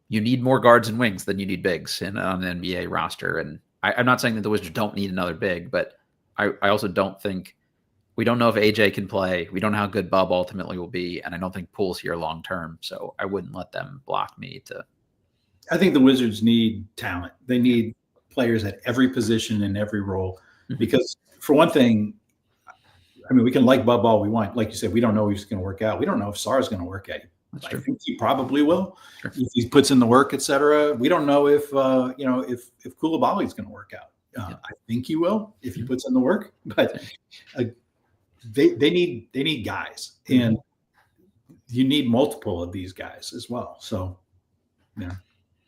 you need more guards and wings than you need bigs on an NBA roster. And I'm not saying that the Wizards don't need another big, but I also don't think we don't know if AJ can play. We don't know how good Bub ultimately will be. And I don't think Poole's here long-term. So I wouldn't let them block me to. I think the Wizards need talent. They need players at every position and every role. Because for one thing, we can like Bub all we want. Like you said, we don't know if he's going to work out. We don't know if Sarr is going to work out. I think he probably will. Sure. If he puts in the work, etc. We don't know if if Coulibaly is going to work out. I think he will if he puts in the work. But they need guys, and you need multiple of these guys as well. So,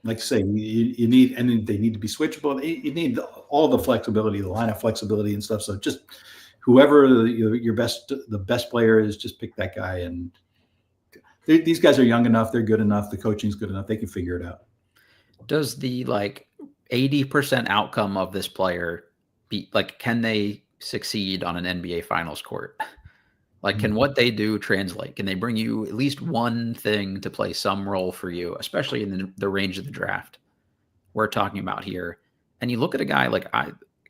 like I say, you need, and they need to be switchable. You need all the flexibility, the lineup flexibility and stuff. So just whoever the best player is, just pick that guy. And these guys are young enough. They're good enough. The coaching's good enough. They can figure it out. Does the 80% outcome of this player be can they succeed on an NBA Finals court? Can what they do translate? Can they bring you at least one thing to play some role for you, especially in the range of the draft we're talking about here? And you look at a guy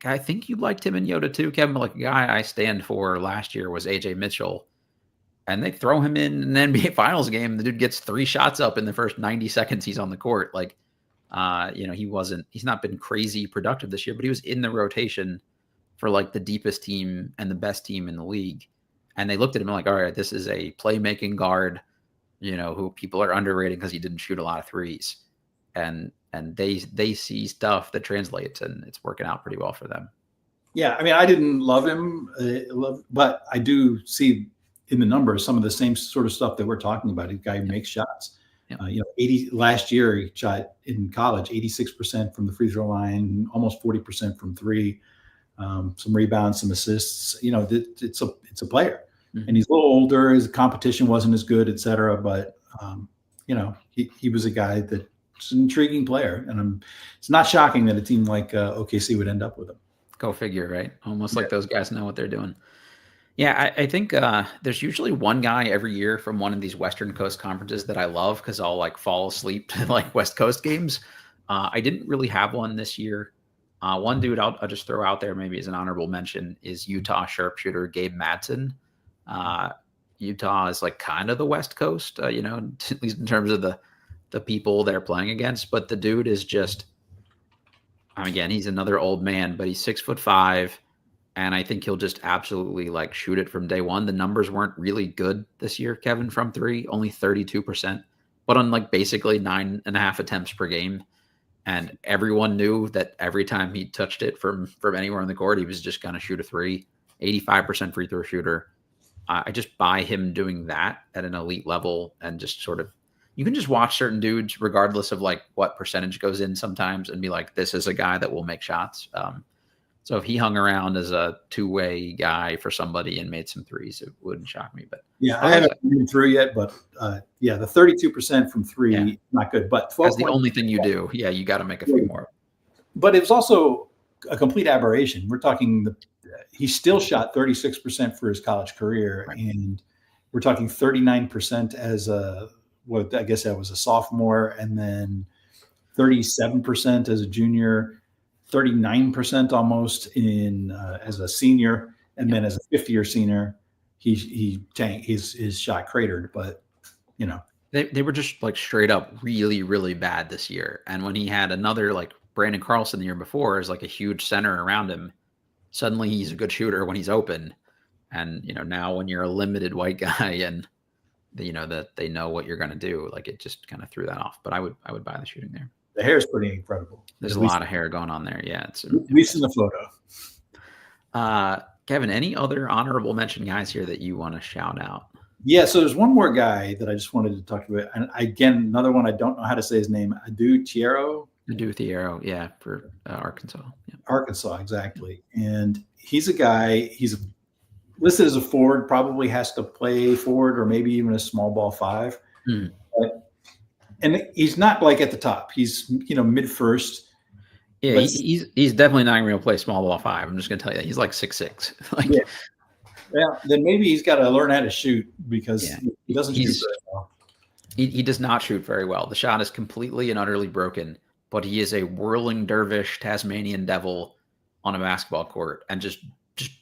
I think you liked him in Yoda too, Kevin, but a guy I stand for last year was AJ Mitchell. And they throw him in an NBA Finals game. The dude gets 3 shots up in the first 90 seconds he's on the court. He's not been crazy productive this year, but he was in the rotation for the deepest team and the best team in the league. And they looked at him all right, this is a playmaking guard, who people are underrating because he didn't shoot a lot of threes. And they see stuff that translates, and it's working out pretty well for them. Yeah, I didn't love him, but I do see in the numbers some of the same sort of stuff that we're talking about. He's a guy who makes shots. Yeah. 80 last year he shot in college 86% from the free throw line, almost 40% from 3. Some rebounds, some assists. It's a player, and he's a little older. His competition wasn't as good, et cetera. But he was a guy that's an intriguing player, and it's not shocking that a team like OKC would end up with him. Go figure, right? Almost like those guys know what they're doing. Yeah, I think there's usually one guy every year from one of these Western Coast conferences that I love because I'll fall asleep to West Coast games. I didn't really have one this year. One dude I'll just throw out there maybe as an honorable mention is Utah sharpshooter Gabe Madsen. Utah is kind of the West Coast, at least in terms of the people they're playing against. But the dude is just, again, he's another old man, but he's 6'5". And I think he'll just absolutely shoot it from day one. The numbers weren't really good this year, Kevin, from 3, only 32%, but on basically 9.5 attempts per game. And everyone knew that every time he touched it from anywhere on the court, he was just going to shoot a 3, 85% free throw shooter. I just buy him doing that at an elite level, and just sort of, you can just watch certain dudes regardless of what percentage goes in sometimes and be this is a guy that will make shots. So if he hung around as a 2-way guy for somebody and made some 3s, it wouldn't shock me. But yeah, I haven't been through yet, but the 32% from 3, not good. But that's the only thing you do. Yeah, you got to make a few more. But it was also a complete aberration. We're talking he still shot 36% for his college career, Right. and we're talking 39% as I guess that was a sophomore, and then 37% as a junior, 39% almost in as a senior, and then as a fifth-year senior, he tanked. His shot cratered, but They were just like straight up really, really bad this year. And when he had another like Brandon Carlson the year before as like a huge center around him, suddenly he's a good shooter when he's open. And now when you're a limited white guy and that they know what you're going to do, like it just kind of threw that off. But I would buy the shooting there. The hair is pretty incredible. There's a lot of hair going on there. Yeah, it's at least in the photo. Kevin, any other honorable mention guys here that you want to shout out? Yeah, so there's one more guy that I just wanted to talk about, and again, another one I don't know how to say his name. Adou Thiero. Thiero, yeah, for Arkansas. Yeah. Arkansas, exactly. And he's a guy. He's listed as a forward. Probably has to play forward or maybe even a small ball 5. And he's not like at the top. He's mid first. Yeah, he's definitely not going to play small ball 5. I'm just going to tell you that he's like 6'6". Like, yeah. Well, then maybe he's got to learn how to shoot because he doesn't shoot very well. He does not shoot very well. The shot is completely and utterly broken, but he is a whirling dervish Tasmanian devil on a basketball court, and just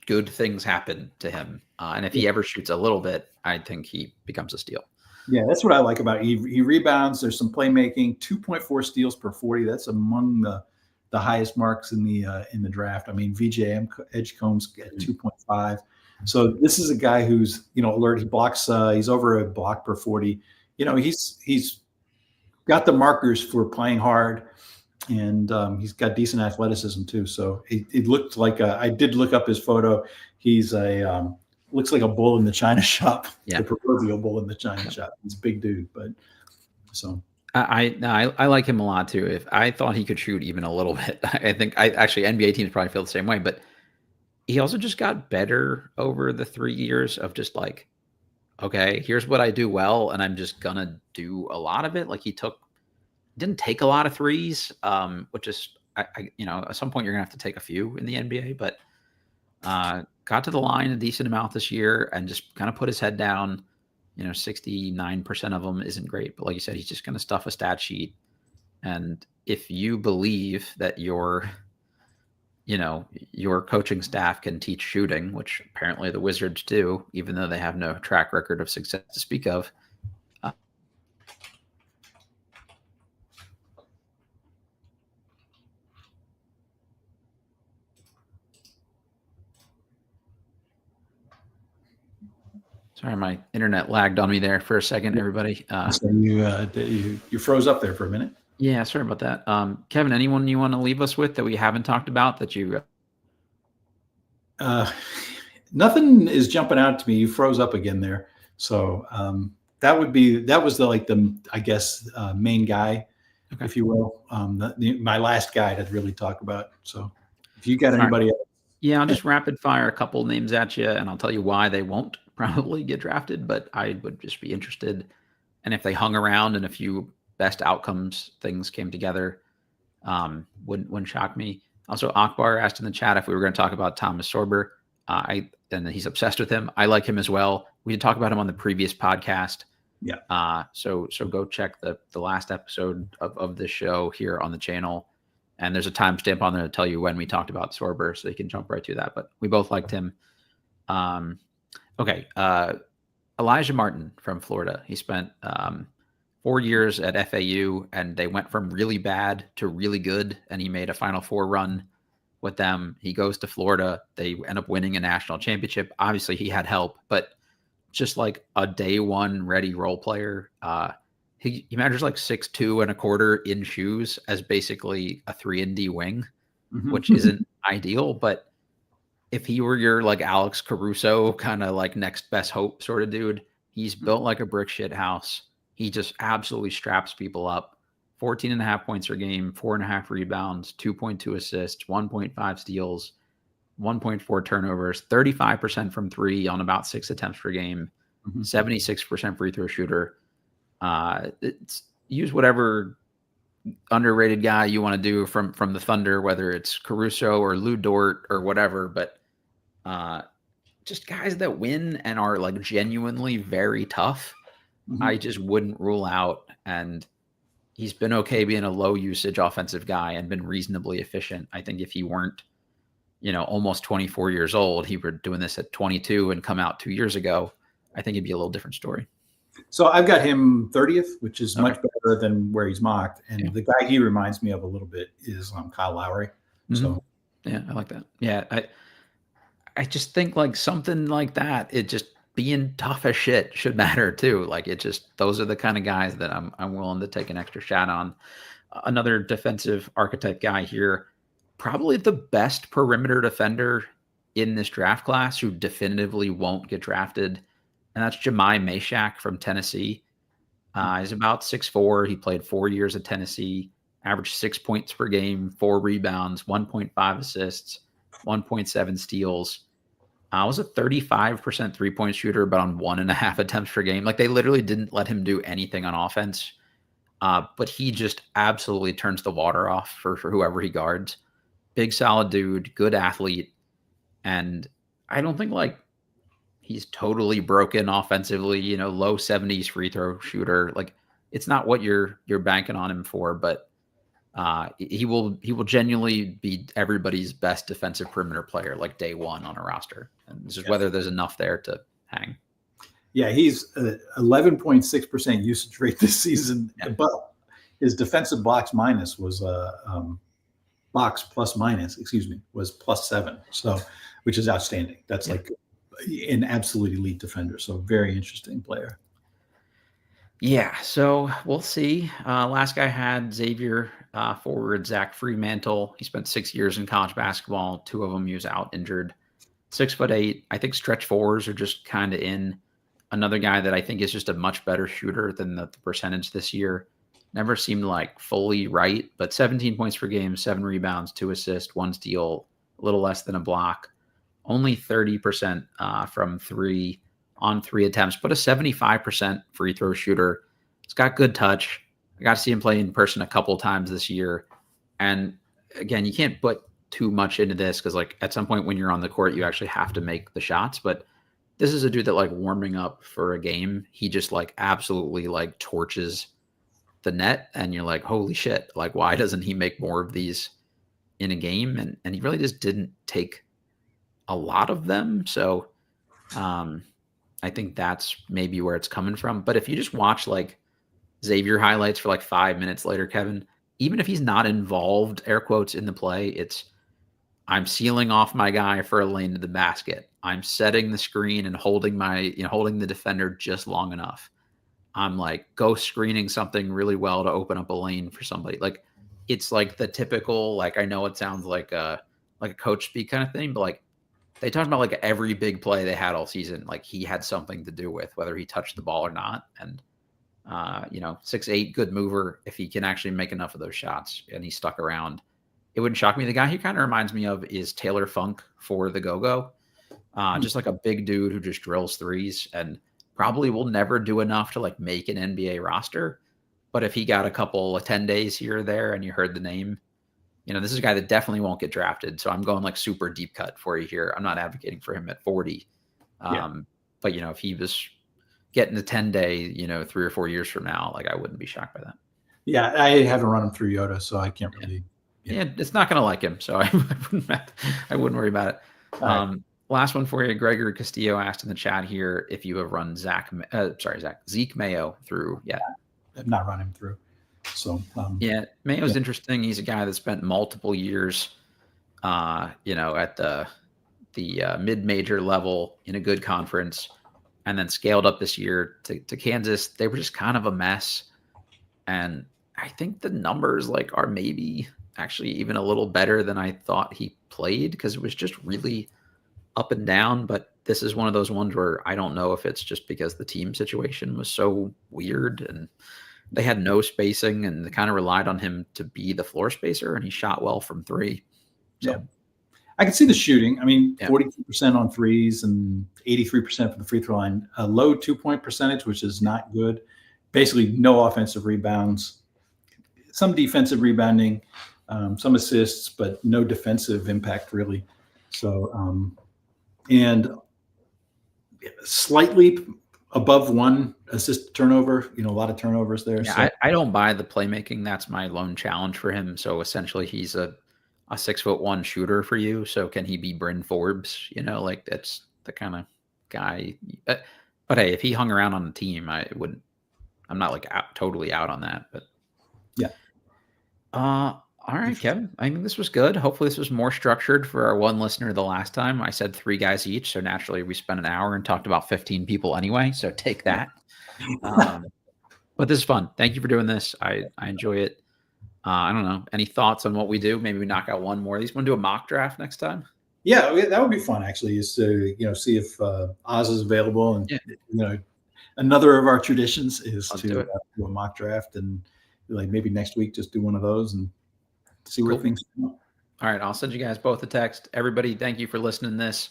good things happen to him. And if he ever shoots a little bit, I think he becomes a steal. Yeah, that's what I like about it. He rebounds. There's some playmaking. 2.4 steals per 40. That's among the highest marks in the draft. I mean, VJ Edgecombe's at 2.5. So this is a guy who's alert. He blocks. He's over a block per 40. He's got the markers for playing hard, and he's got decent athleticism too. So it looked like I did look up his photo. He's looks like a bull in the china shop. Yeah, the proverbial bull in the china shop. He's a big dude, but so. I like him a lot too. If I thought he could shoot even a little bit, I think actually NBA teams probably feel the same way, but. He also just got better over the 3 years of just like, okay, here's what I do well, and I'm just gonna do a lot of it. Like didn't take a lot of threes, which is at some point you're gonna have to take a few in the NBA, but got to the line a decent amount this year and just kind of put his head down. 69% of them isn't great, but like you said, he's just gonna stuff a stat sheet. And if you believe that your coaching staff can teach shooting, which apparently the Wizards do, even though they have no track record of success to speak of. Sorry, my internet lagged on me there for a second, everybody. So you froze up there for a minute. Yeah, sorry about that. Kevin, anyone you want to leave us with that we haven't talked about that you? Nothing is jumping out to me. You froze up again there. So that was the main guy, if you will. My last guy to really talk about. So if you got anybody else. Yeah, I'll just rapid fire a couple names at you, and I'll tell you why they won't probably get drafted, but I would just be interested. And if they hung around and a few best outcomes things came together, wouldn't shock me. Also, Akbar asked in the chat if we were going to talk about Thomas Sorber. And he's obsessed with him. I like him as well. We did talk about him on the previous podcast. Yeah. So go check the last episode of this show here on the channel. And there's a timestamp on there to tell you when we talked about Sorber, so you can jump right to that. But we both liked him. Okay. Elijah Martin from Florida. He spent 4 years at FAU, and they went from really bad to really good, and he made a Final Four run with them. He goes to Florida. They end up winning a national championship. Obviously, he had help, but just like a day one ready role player. He measures like 6'2.25" in shoes as basically a 3-and-D wing, which isn't ideal, but if he were your like Alex Caruso kind of like next best hope sort of dude, he's built like a brick shit house. He just absolutely straps people up. 14.5 points per game, 4.5 rebounds, 2.2 assists, 1.5 steals, 1.4 turnovers, 35% from three on about 6 attempts per game, 76% free throw shooter. Use whatever underrated guy you want to do from the Thunder, whether it's Caruso or Lou Dort or whatever, but Just guys that win and are like genuinely very tough. I just wouldn't rule out. And he's been okay being a low usage offensive guy and been reasonably efficient. I think if he weren't, almost 24 years old, he were doing this at 22 and come out 2 years ago, I think it'd be a little different story. So I've got him 30th, which is much better than where he's mocked. And the guy he reminds me of a little bit is Kyle Lowry. So yeah, I like that. Yeah, I just think like something like that, it just being tough as shit should matter too. Like those are the kind of guys that I'm willing to take an extra shot on. Another defensive archetype guy here, probably the best perimeter defender in this draft class who definitively won't get drafted. And that's Jahmai Mayshack from Tennessee. He's about 6'4". He played 4 years at Tennessee, averaged 6 points per game, 4 rebounds, 1.5 assists, 1.7 steals. Was a 35% three-point shooter, but on 1.5 attempts per game. Like they literally didn't let him do anything on offense. But he just absolutely turns the water off for whoever he guards. Big, solid dude, good athlete. And I don't think like he's totally broken offensively, low 70s free throw shooter. Like it's not what you're banking on him for, but he will genuinely be everybody's best defensive perimeter player, like day one on a roster. And this is whether there's enough there to hang. Yeah, he's 11.6% usage rate this season, but his defensive box minus was box plus minus, was +7. So, which is outstanding. That's like an absolute elite defender. So very interesting player. Yeah, so we'll see. Last guy had Xavier forward Zach Freemantle. He spent 6 years in college basketball. 2 of them he was out injured. 6'8". I think stretch fours are just kind of in. Another guy that I think is just a much better shooter than the percentage this year. Never seemed like fully right, but 17 points per game, 7 rebounds, 2 assists, 1 steal, a little less than a block. Only 30% from 3 on 3 attempts, but a 75% free throw shooter. He's got good touch. I got to see him play in person a couple times this year. And again, you can't put too much into this because like at some point when you're on the court, you actually have to make the shots. But this is a dude that like warming up for a game, he just like absolutely like torches the net. And you're like, holy shit, like why doesn't he make more of these in a game? And he really just didn't take a lot of them. So I think that's maybe where it's coming from. But if you just watch like Xavier highlights for like 5 minutes later, Kevin, even if he's not involved, air quotes, in the play, it's I'm sealing off my guy for a lane to the basket. I'm setting the screen and holding holding the defender just long enough. I'm like ghost screening something really well to open up a lane for somebody. Like it's like the typical, like I know it sounds like a coach speak kind of thing, but like they talked about like every big play they had all season, like he had something to do with whether he touched the ball or not. And 6'8", good mover. If he can actually make enough of those shots and he stuck around, it wouldn't shock me. The guy he kind of reminds me of is Taylor Funk for the Go-Go. Just like a big dude who just drills threes and probably will never do enough to like make an NBA roster. But if he got a couple of 10 days here or there and you heard the name, this is a guy that definitely won't get drafted. So I'm going like super deep cut for you here. I'm not advocating for him at 40. But if he was getting the 10-day, 3 or 4 years from now, like I wouldn't be shocked by that. Yeah, I haven't run him through Yoda, so I can't really. Yeah, it's not going to like him, so I wouldn't worry about it. Right. Last one for you. Gregory Castillo asked in the chat here if you have run Zeke Mayo through yet. I've not run him through. So Mayo's interesting. He's a guy that spent multiple years, at the mid-major level in a good conference, and then scaled up this year to Kansas. They were just kind of a mess, and I think the numbers are maybe actually even a little better than I thought he played because it was just really up and down. But this is one of those ones where I don't know if it's just because the team situation was so weird and they had no spacing and they kind of relied on him to be the floor spacer, and he shot well from 3. So yeah. I can see the shooting. I mean, 42% on threes and 83% from the free throw line. A low 2-point percentage, which is not good. Basically, no offensive rebounds. Some defensive rebounding, some assists, but no defensive impact really. So, and slightly above 1 assist turnover. A lot of turnovers there. Yeah, So I don't buy the playmaking. That's my lone challenge for him. So essentially, he's a 6'1" shooter for you. So can he be Bryn Forbes? Like that's the kind of guy. But hey, if he hung around on the team, I wouldn't. I'm not like totally out on that. But yeah. All right, Kevin. I mean, this was good. Hopefully, this was more structured for our one listener the last time. I said 3 guys each, so naturally we spent an hour and talked about 15 people anyway. So take that. But this is fun. Thank you for doing this. I enjoy it. I don't know. Any thoughts on what we do? Maybe we knock out one more of these. Want to do a mock draft next time? Yeah, that would be fun. Actually, is to see if Oz is available, and another of our traditions is to do a mock draft, and like maybe next week just do one of those and see where things go. All right, I'll send you guys both a text. Everybody, thank you for listening to this.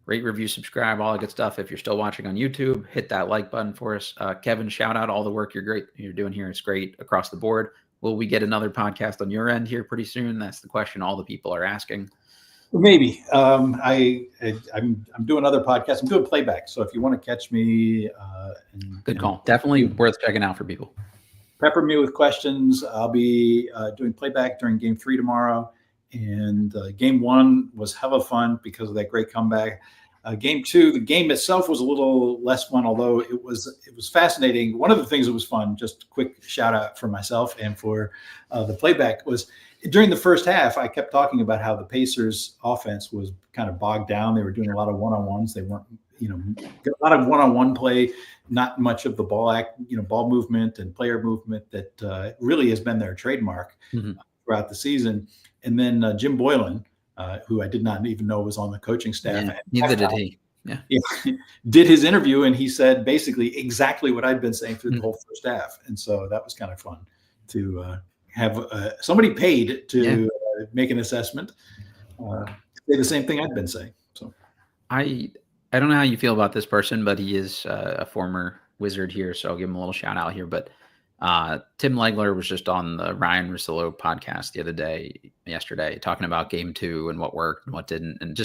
Rate, review, subscribe, all the good stuff. If you're still watching on YouTube, hit that like button for us. Kevin, shout out all the work you're doing here. It's great across the board. Will we get another podcast on your end here pretty soon? That's the question all the people are asking. Maybe. I'm doing other podcasts. I'm doing playback. So if you want to catch me, good call. Definitely worth checking out for people. Pepper me with questions. I'll be doing playback during Game 3 tomorrow. And Game 1 was hella fun because of that great comeback. Game 2, the game itself was a little less fun, although it was fascinating. One of the things that was fun, just quick shout out for myself and for the playback, was during the first half, I kept talking about how the Pacers offense was kind of bogged down. They were doing a lot of one-on-ones. They weren't, a lot of one-on-one play, not much of the ball movement and player movement that really has been their trademark throughout the season. And then Jim Boylan, who I did not even know was on the coaching staff. Yeah, neither did he. Yeah. Did his interview, and he said basically exactly what I'd been saying through the whole first half. And so that was kind of fun to have somebody paid to make an assessment, say the same thing I'd been saying. So I don't know how you feel about this person, but he is a former Wizard here, so I'll give him a little shout out here. But Tim Legler was just on the Ryan Russillo podcast yesterday, talking about Game 2 and what worked and what didn't, and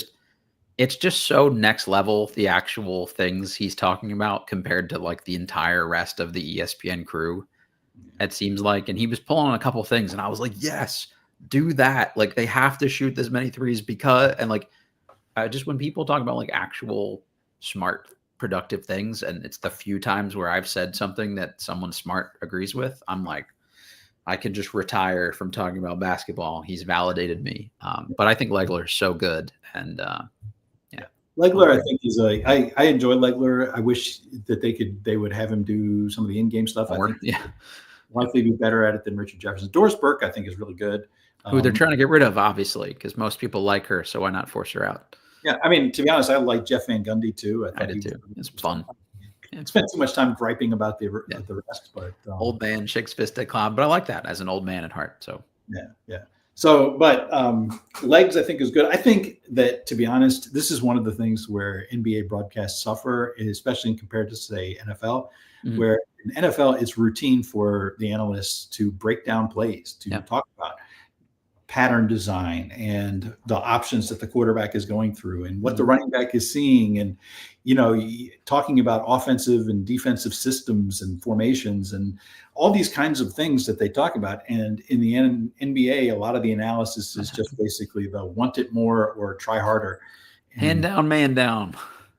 it's just so next level, the actual things he's talking about compared to like the entire rest of the ESPN crew. It seems like, and he was pulling on a couple things, and I was like, yes, do that. Like they have to shoot this many threes because, and like just when people talk about like actual smart, productive things, and it's the few times where I've said something that someone smart agrees with, I'm like, I can just retire from talking about basketball. He's validated me. But I think Legler is so good. And Legler, I think I enjoy Legler. I wish that they would have him do some of the in-game stuff. I think likely be better at it than Richard Jefferson. Doris Burke, I think, is really good. Who they're trying to get rid of, obviously, because most people like her. So why not force her out? Yeah, I mean, to be honest, I like Jeff Van Gundy too. I did too. It's fun. Spent too much time griping about the rest, but old man shakes fist at cloud. But I like that as an old man at heart. So yeah. So, but legs, I think, is good. I think that, to be honest, this is one of the things where NBA broadcasts suffer, especially compared to, say, NFL, where in NFL it's routine for the analysts to break down plays, to talk about pattern design and the options that the quarterback is going through and what the running back is seeing, and talking about offensive and defensive systems and formations and all these kinds of things that they talk about. And in the NBA, a lot of the analysis is just basically the want it more or try harder, hand down, man down,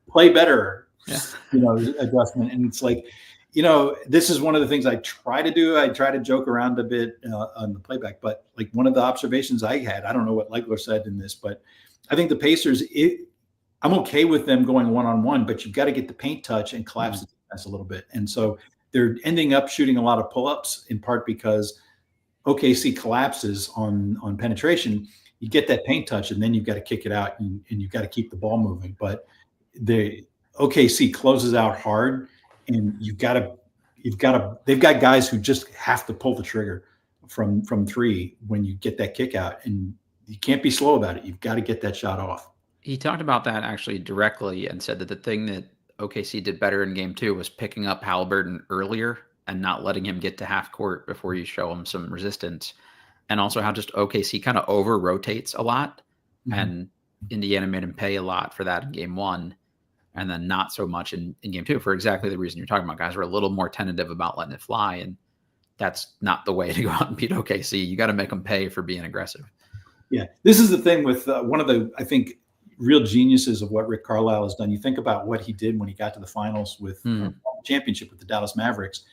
play better, adjustment. And it's like, this is one of the things I try to do. I try to joke around a bit on the playback, but like one of the observations I had, I don't know what Legler said in this, but I think the Pacers, I'm okay with them going one-on-one, but you've got to get the paint touch and collapse the defense a little bit. And so they're ending up shooting a lot of pull-ups, in part because OKC collapses on penetration. You get that paint touch, and then you've got to kick it out, and you've got to keep the ball moving. But the OKC closes out hard, and they've got guys who just have to pull the trigger from three when you get that kick out, and you can't be slow about it. You've got to get that shot off. He talked about that actually directly and said that the thing that OKC did better in Game 2 was picking up Halliburton earlier and not letting him get to half court before you show him some resistance. And also how just OKC kind of over rotates a lot. And Indiana made him pay a lot for that in game 1, and then not so much in game 2 for exactly the reason you're talking about. Guys were a little more tentative about letting it fly, and that's not the way to go out and beat OKC. You got to make them pay for being aggressive. Yeah, this is the thing with one of the, I think, real geniuses of what Rick Carlisle has done. You think about what he did when he got to the finals with the championship with the Dallas Mavericks,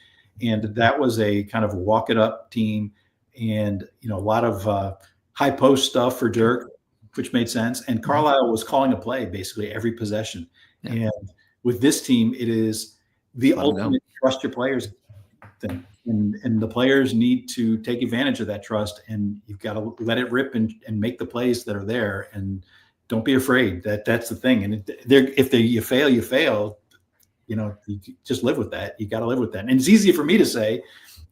and that was a kind of a walk it up team, and a lot of high post stuff for Dirk, which made sense. And Carlisle was calling a play basically every possession. Yeah. And with this team, it is the ultimate trust your players thing. And the players need to take advantage of that trust, and you've got to let it rip and make the plays that are there, and don't be afraid. That's the thing. And if you fail, you fail. You just live with that. You got to live with that. And it's easy for me to say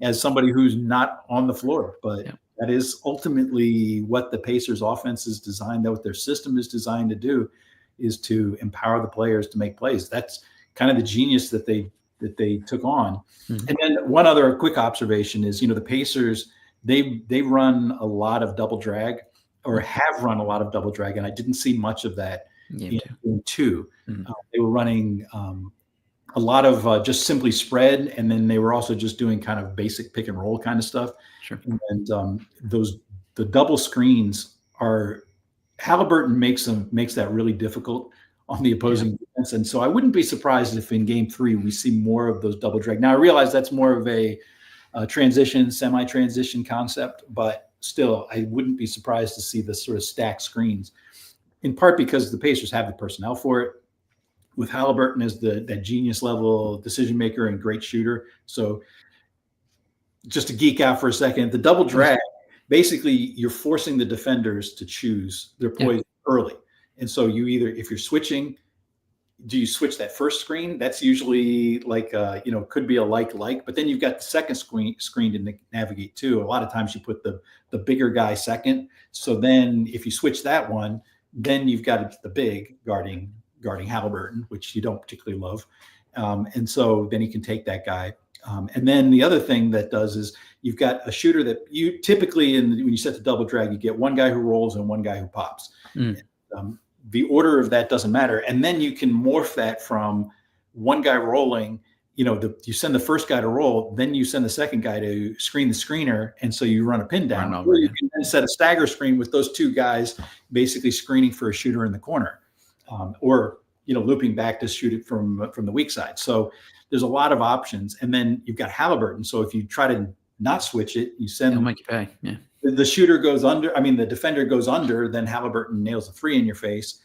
as somebody who's not on the floor, but that is ultimately what the Pacers offense is designed, that what their system is designed to do, is to empower the players to make plays. That's kind of the genius that they took on. And then one other quick observation is, the Pacers, they run a lot of double drag, or have run a lot of double drag, and I didn't see much of that in game 2. They were running a lot of just simply spread, and then they were also just doing kind of basic pick and roll kind of stuff. Sure. And the double screens are, Halliburton makes that really difficult on the opposing defense. And so I wouldn't be surprised if in game 3 we see more of those double drag. Now I realize that's more of a semi-transition concept, but still I wouldn't be surprised to see this sort of stacked screens, in part because the Pacers have the personnel for it, with Halliburton as that genius level decision maker and great shooter. So just to geek out for a second, the double drag, basically you're forcing the defenders to choose their poise early. And so you either, if you're switching, do you switch that first screen? That's usually like, could be a like, but then you've got the second screen to navigate to. A lot of times you put the bigger guy second. So then if you switch that one, then you've got the big guarding Halliburton, which you don't particularly love. And so then you can take that guy. And then the other thing that does is you've got a shooter that you typically, when you set the double drag, you get one guy who rolls and one guy who pops. The order of that doesn't matter. And then you can morph that from one guy rolling, you send the first guy to roll, then you send the second guy to screen the screener. And so you run a pin down. Or you can then set a stagger screen with those two guys basically screening for a shooter in the corner, or looping back to shoot it from the weak side. So there's a lot of options. And then you've got Halliburton. So if you try to not switch it, you send He'll make you pay. Yeah. The shooter goes under. The defender goes under. Then Halliburton nails a 3 in your face.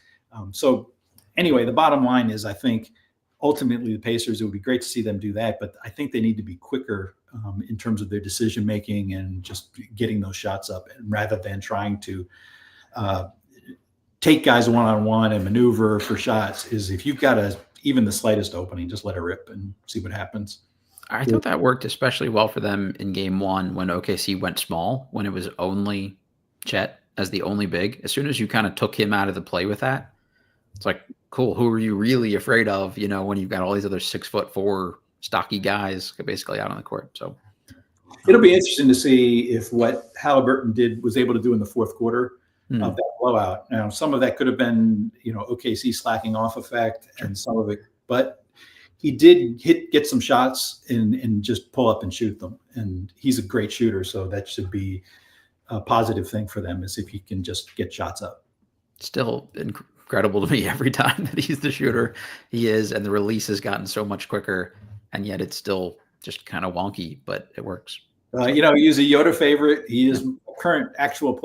So anyway, the bottom line is, I think ultimately the Pacers, it would be great to see them do that, but I think they need to be quicker in terms of their decision making and just getting those shots up, and rather than trying to take guys one-on-one and maneuver for shots, is if you've got even the slightest opening, just let it rip and see what happens. I thought that worked especially well for them in game 1 when OKC went small, when it was only Chet as the only big. As soon as you kind of took him out of the play with that, it's like, cool, who are you really afraid of, when you've got all these other 6'4" stocky guys basically out on the court. So it'll be interesting to see if what Halliburton was able to do in the fourth quarter of that blowout. Now, some of that could have been, OKC slacking off effect, and some of it, but he did get some shots and just pull up and shoot them. And he's a great shooter. So that should be a positive thing for them, is if he can just get shots up. Still incredible to me every time that he's the shooter he is. And the release has gotten so much quicker, and yet it's still just kind of wonky, but it works. He's a Yoda favorite. He is current actual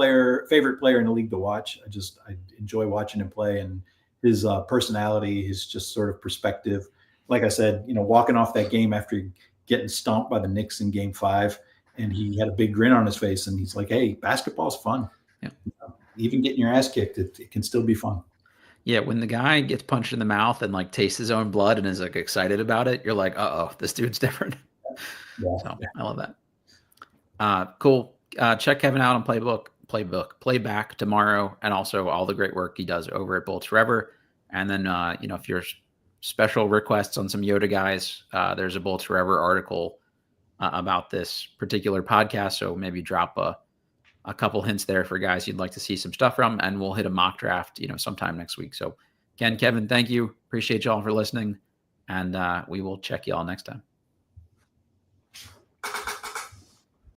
favorite player in the league to watch. I enjoy watching him play, and his personality, his just sort of perspective. Like I said, walking off that game after getting stomped by the Knicks in game 5, and he had a big grin on his face, and he's like, hey, basketball's fun. Yeah. Even getting your ass kicked, it can still be fun. Yeah, when the guy gets punched in the mouth and tastes his own blood and is excited about it, you're like, uh-oh, this dude's different. Yeah. So I love that. Cool. Check Kevin out on Playback tomorrow, and also all the great work he does over at Bolts Forever. And then, if you're special requests on some Yoda guys, there's a Bolts Forever article about this particular podcast. So maybe drop a a couple hints there for guys you'd like to see some stuff from, and we'll hit a mock draft, sometime next week. So Ken, Kevin, thank you. Appreciate y'all for listening, and we will check y'all next time.